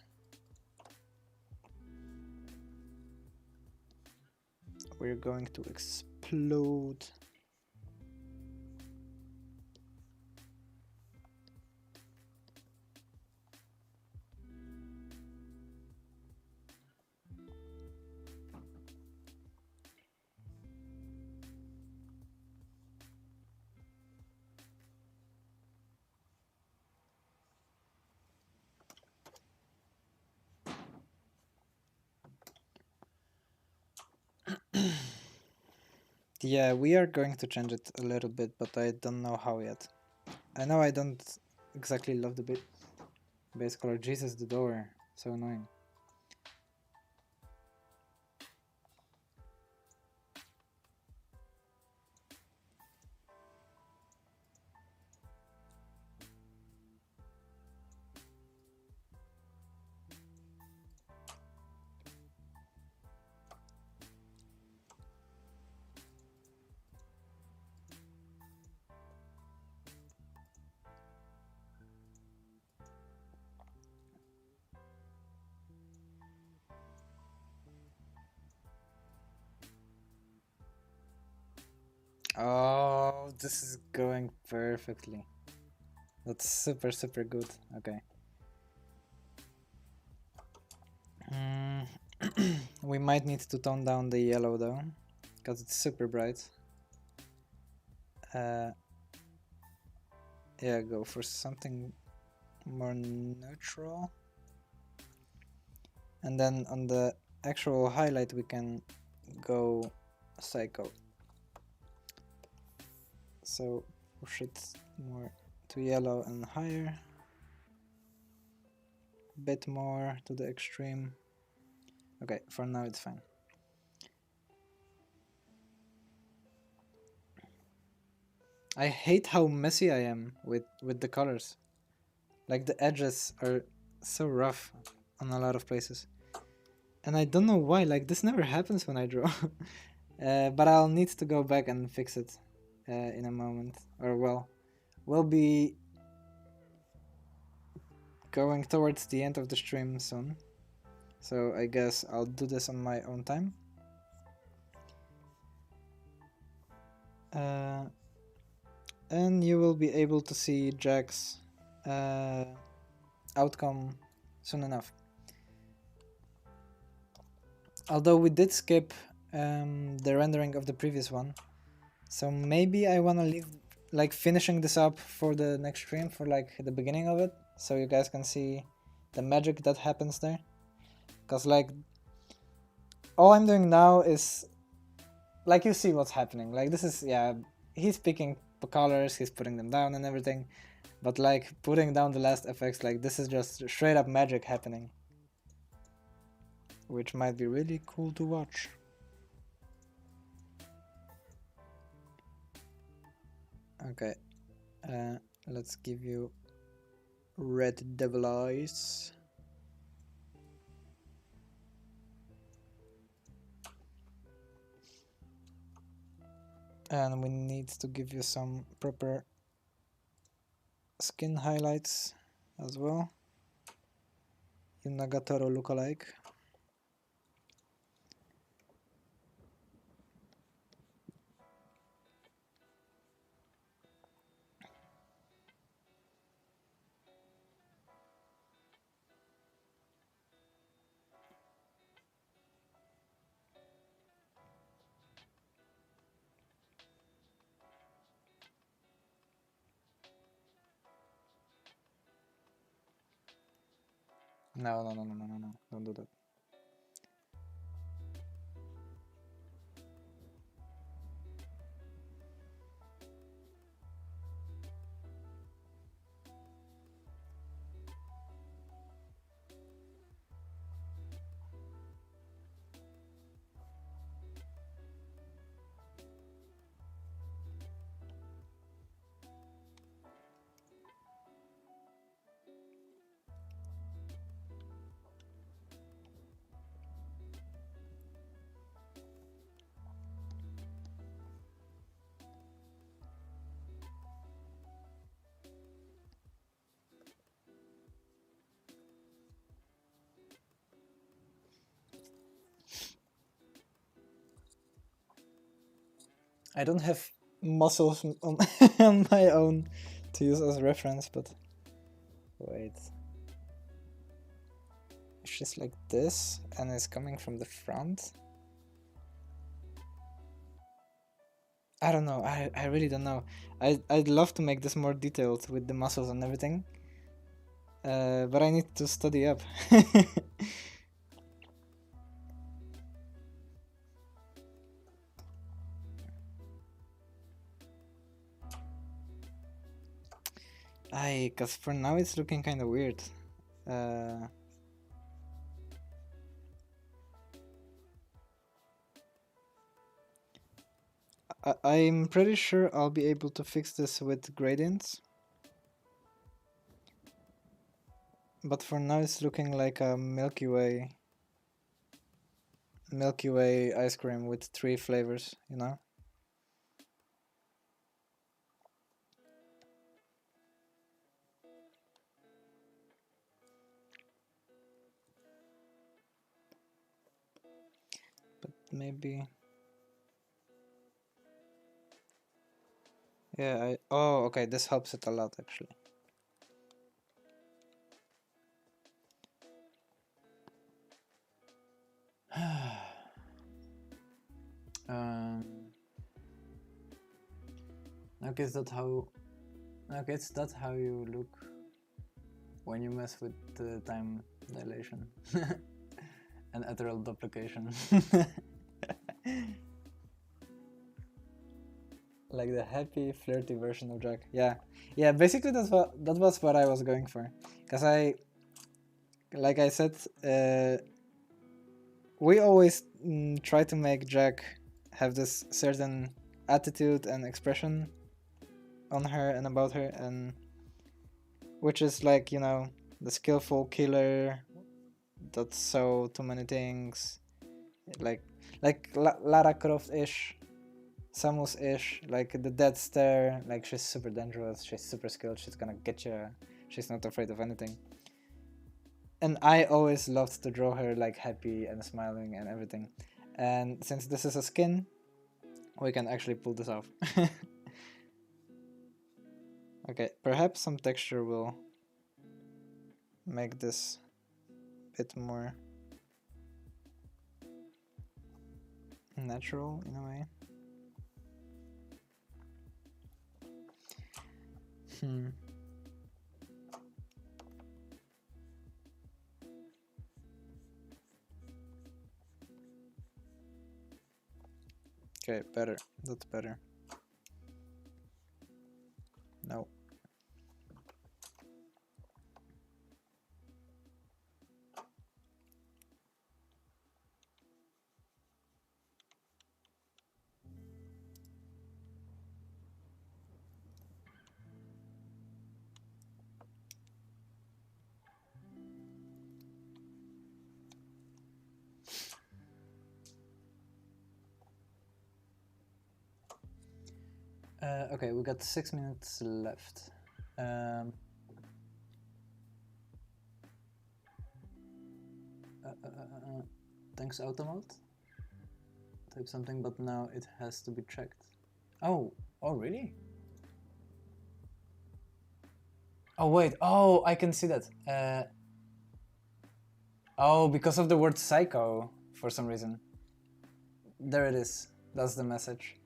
we're going to explode. Yeah, we are going to change it a little bit, but I don't know how yet. I know I don't exactly love the base color. Jesus, the door. So annoying. Oh, this is going perfectly. That's super, super good. Okay. We might need to tone down the yellow though, because it's super bright. Yeah, go for something more neutral. And then on the actual highlight we can go psycho. So push it more to yellow and higher. Bit more to the extreme. Okay, for now it's fine. I hate how messy I am with the colors. Like the edges are so rough on a lot of places. And I don't know why, like this never happens when I draw. But I'll need to go back and fix it in a moment. Or well, we'll be going towards the end of the stream soon. So I guess I'll do this on my own time. And you will be able to see Jack's outcome soon enough. Although we did skip the rendering of the previous one, so maybe I want to leave like finishing this up for the next stream, for like the beginning of it, so you guys can see the magic that happens there. Because like all I'm doing now is like you see what's happening. Like this is, yeah, he's picking colors, he's putting them down and everything, but like putting down the last effects, like this is just straight up magic happening, which might be really cool to watch. Okay, let's give you red devil eyes. And we need to give you some proper skin highlights as well. You Nagatoro lookalike. No, don't do that. I don't have muscles on, on my own to use as reference, but wait. It's just like this, and it's coming from the front. I don't know, I really don't know. I'd love to make this more detailed with the muscles and everything. But I need to study up. Cause for now it's looking kind of weird. I'm pretty sure I'll be able to fix this with gradients. But for now it's looking like a Milky Way ice cream with 3 flavors, you know? But maybe... Yeah, oh, okay, this helps it a lot actually. Okay, is that how... Okay, it's that how you look when you mess with the time dilation and ethereal duplication. Like the happy, flirty version of Jack. Yeah. Basically, that was what I was going for. Cause like I said, we always try to make Jack have this certain attitude and expression on her and about her, and which is like, you know, the skillful killer that saw too many things, like Lara Croft-ish, Samus-ish, like the dead stare, like she's super dangerous, she's super skilled, she's gonna get you, she's not afraid of anything. And I always loved to draw her like happy and smiling and everything. And since this is a skin, we can actually pull this off. Okay, perhaps some texture will make this a bit more natural in a way. Okay, better. That's better. No. Okay, we got 6 minutes left. Thanks, Automod. Type something, but now it has to be checked. Oh really? Oh wait, oh, I can see that. Oh, because of the word psycho, for some reason. There it is, that's the message.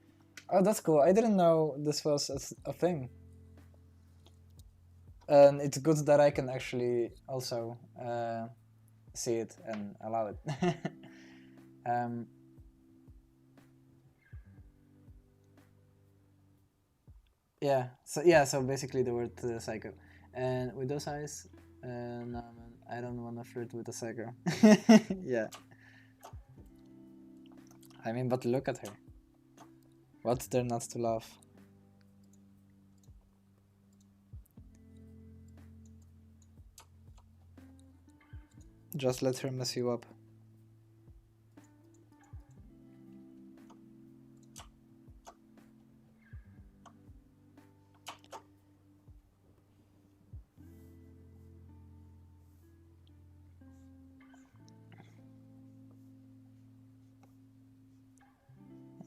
Oh, that's cool, I didn't know this was a thing. And it's good that I can actually also see it and allow it. So basically the word psycho. And with those eyes, no man, I don't wanna flirt with a psycho. Yeah. I mean, but look at her. What's there not to love? Just let her mess you up.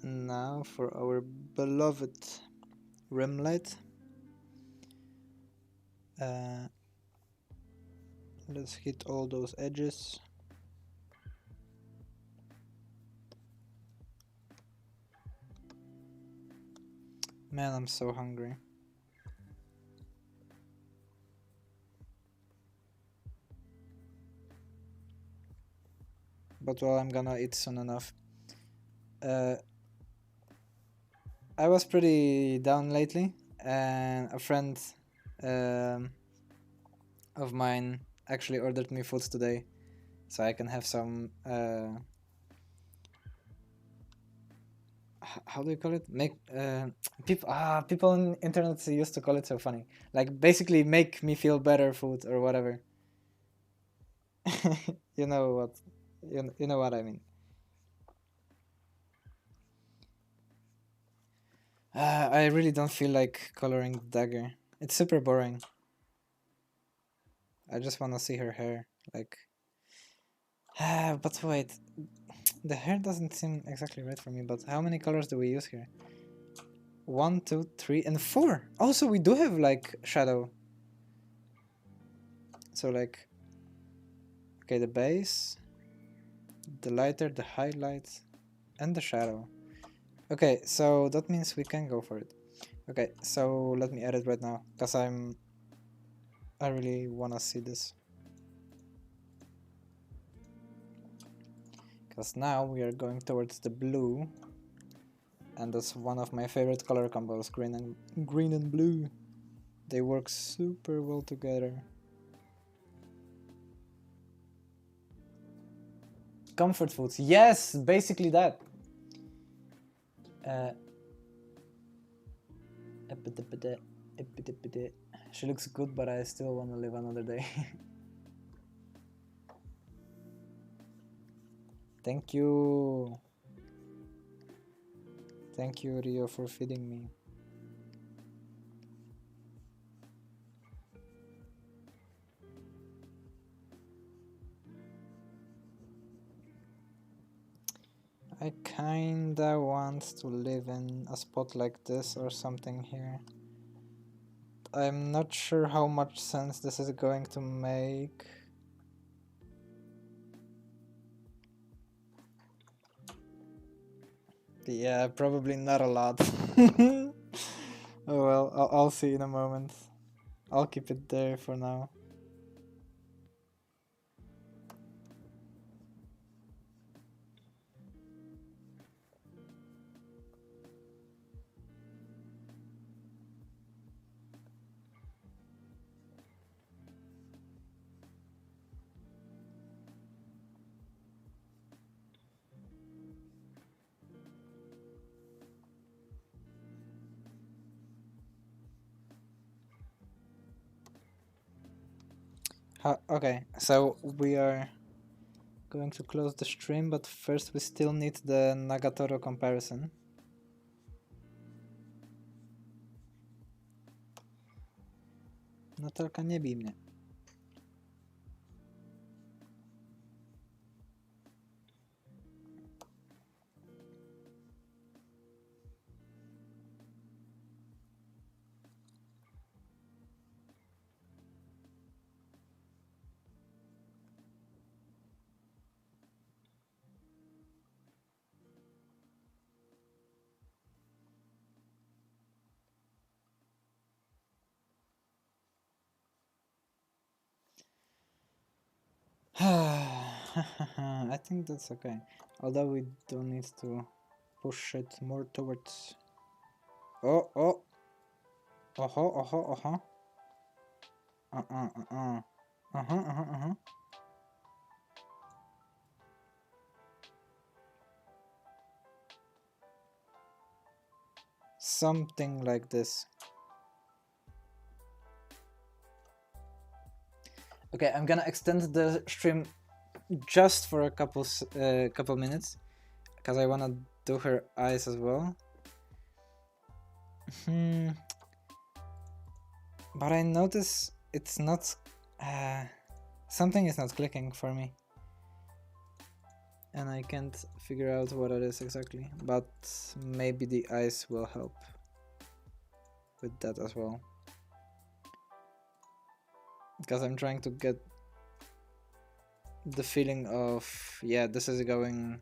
Now for our beloved rim light. Let's hit all those edges. Man, I'm so hungry. But well, I'm gonna eat soon enough. I was pretty down lately, and a friend of mine actually ordered me food today, so I can have some how do you call it? Make people on internet used to call it so funny. Like basically make me feel better food or whatever. You know what? You know what I mean. I really don't feel like coloring the dagger. It's super boring. I just want to see her hair. Like, but wait, the hair doesn't seem exactly right for me. But how many colors do we use here? 1, 2, 3, and 4. Also, we do have like shadow. So like, okay, the base, the lighter, the highlights, and the shadow. Okay, so that means we can go for it. Okay, so let me edit right now, cause I really wanna see this. Cause now we are going towards the blue, and that's one of my favorite color combos, green and blue. They work super well together. Comfort foods, yes, basically that. She looks good, but I still want to live another day. Thank you. Thank you, Rio, for feeding me. I kinda want to live in a spot like this or something here. I'm not sure how much sense this is going to make. Yeah, probably not a lot. Oh well, I'll see in a moment. I'll keep it there for now. Okay, so we are going to close the stream, but first we still need the Nagatoro comparison. Natalka, nie bij mnie. I think that's okay. Although we don't need to push it more towards... Oh, oh! Uh-huh, uh-huh, uh-huh. Uh-uh, uh-uh. Uh-huh, uh-huh, uh-huh. Something like this. Okay, I'm gonna extend the stream just for a couple minutes, because I wanna do her eyes as well. But I notice it's not... something is not clicking for me. And I can't figure out what it is exactly. But maybe the eyes will help with that as well. Because I'm trying to get the feeling of, yeah, this is going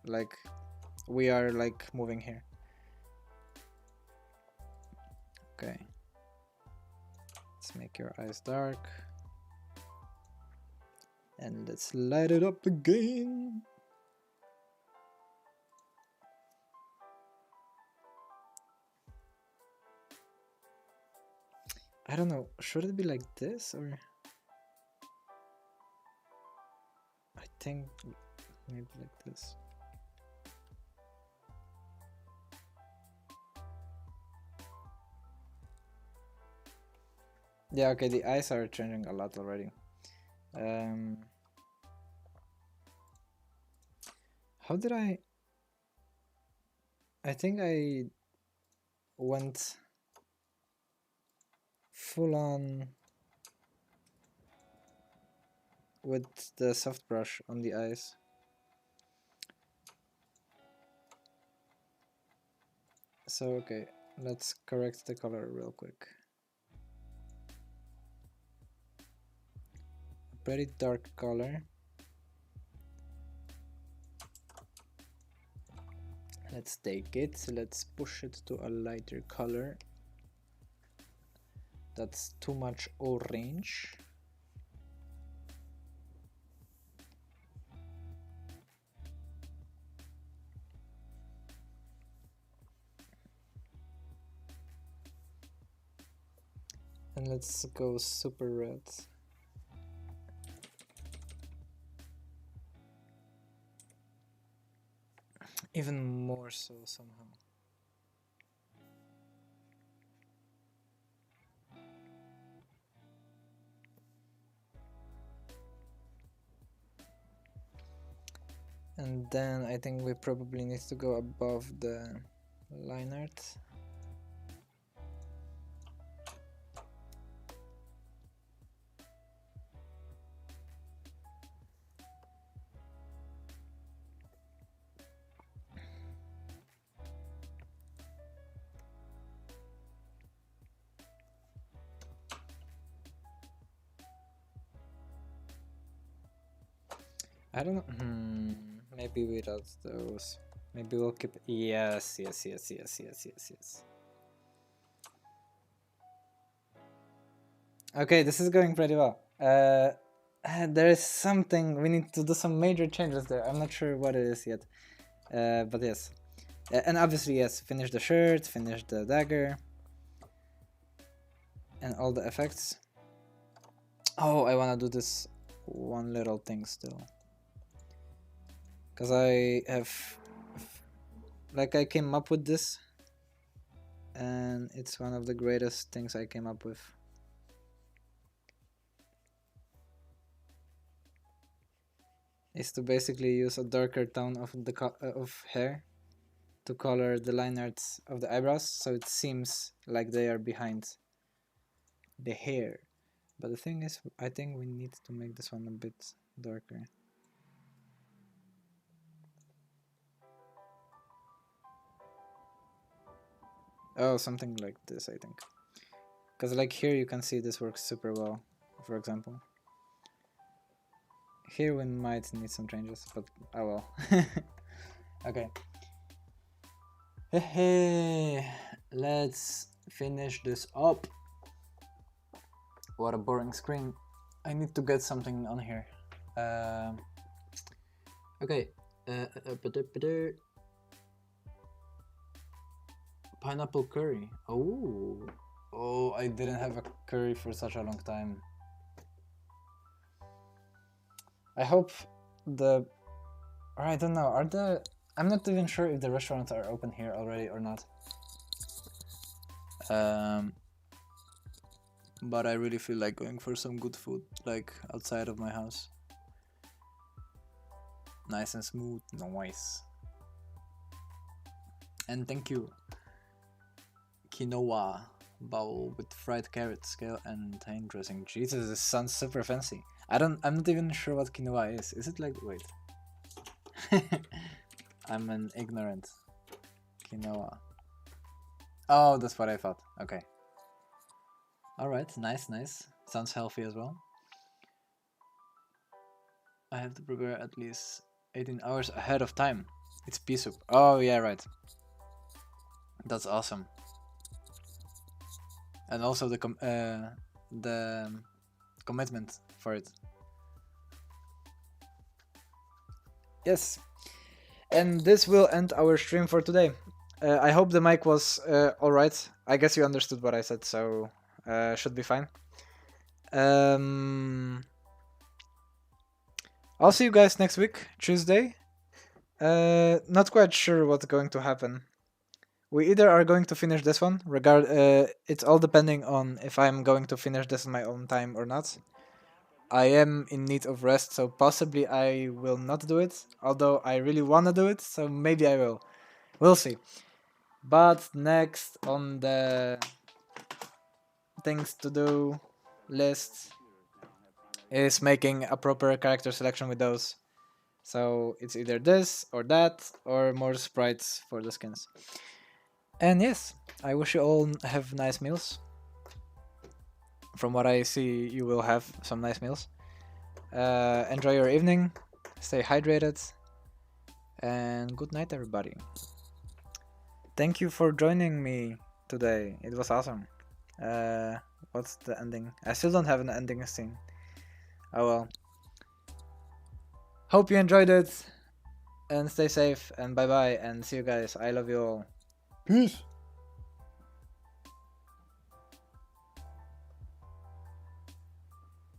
like we are like moving here. Okay, let's make your eyes dark and let's light it up again. I don't know, should it be like this or... I think maybe like this. Yeah, okay, the eyes are changing a lot already. How did I think I went full on with the soft brush on the eyes. So okay, let's correct the color real quick. Very dark color. Let's take it, let's push it to a lighter color. That's too much orange. And let's go super red. Even more so somehow. And then I think we probably need to go above the line art. I don't know. Maybe without those. Maybe we'll keep... Yes, yes, yes, yes, yes, yes, yes. Okay, this is going pretty well. There is something... We need to do some major changes there. I'm not sure what it is yet. But yes. And obviously, yes, finish the shirt, finish the dagger. And all the effects. Oh, I wanna do this one little thing still. Because I have... Like, I came up with this. And it's one of the greatest things I came up with. Is to basically use a darker tone of the of hair to color the line arts of the eyebrows, so it seems like they are behind the hair. But the thing is, I think we need to make this one a bit darker. Oh, something like this, I think. Because like here you can see this works super well, for example. Here we might need some changes, but oh well. Okay. Hey, let's finish this up. What a boring screen. I need to get something on here. Okay. Pineapple curry. Oh, I didn't have a curry for such a long time. I hope or I don't know, I'm not even sure if the restaurants are open here already or not. But I really feel like going for some good food, like outside of my house. Nice and smooth, nice. And thank you. Quinoa bowl with fried carrot, scale, and thyme dressing. Jesus, this sounds super fancy. I'm not even sure what quinoa is. Is it like, wait. I'm an ignorant. Quinoa. Oh, that's what I thought. Okay. Alright, nice, nice. Sounds healthy as well. I have to prepare at least 18 hours ahead of time. It's pea soup. Oh, yeah, right. That's awesome. And also the commitment for it. Yes. And this will end our stream for today. I hope the mic was alright. I guess you understood what I said, so should be fine. I'll see you guys next week, Tuesday. Not quite sure what's going to happen. We either are going to finish this one, it's all depending on if I'm going to finish this in my own time or not. I am in need of rest, so possibly I will not do it, although I really wanna do it, so maybe I will. We'll see. But next on the things to do list is making a proper character selection with those. So it's either this or that, or more sprites for the skins. And yes, I wish you all have nice meals. From what I see, you will have some nice meals. Enjoy your evening, stay hydrated, and good night, everybody. Thank you for joining me today. It was awesome. What's the ending? I still don't have an ending scene. Oh well. Hope you enjoyed it, and stay safe, and bye bye, and see you guys. I love you all. Peace!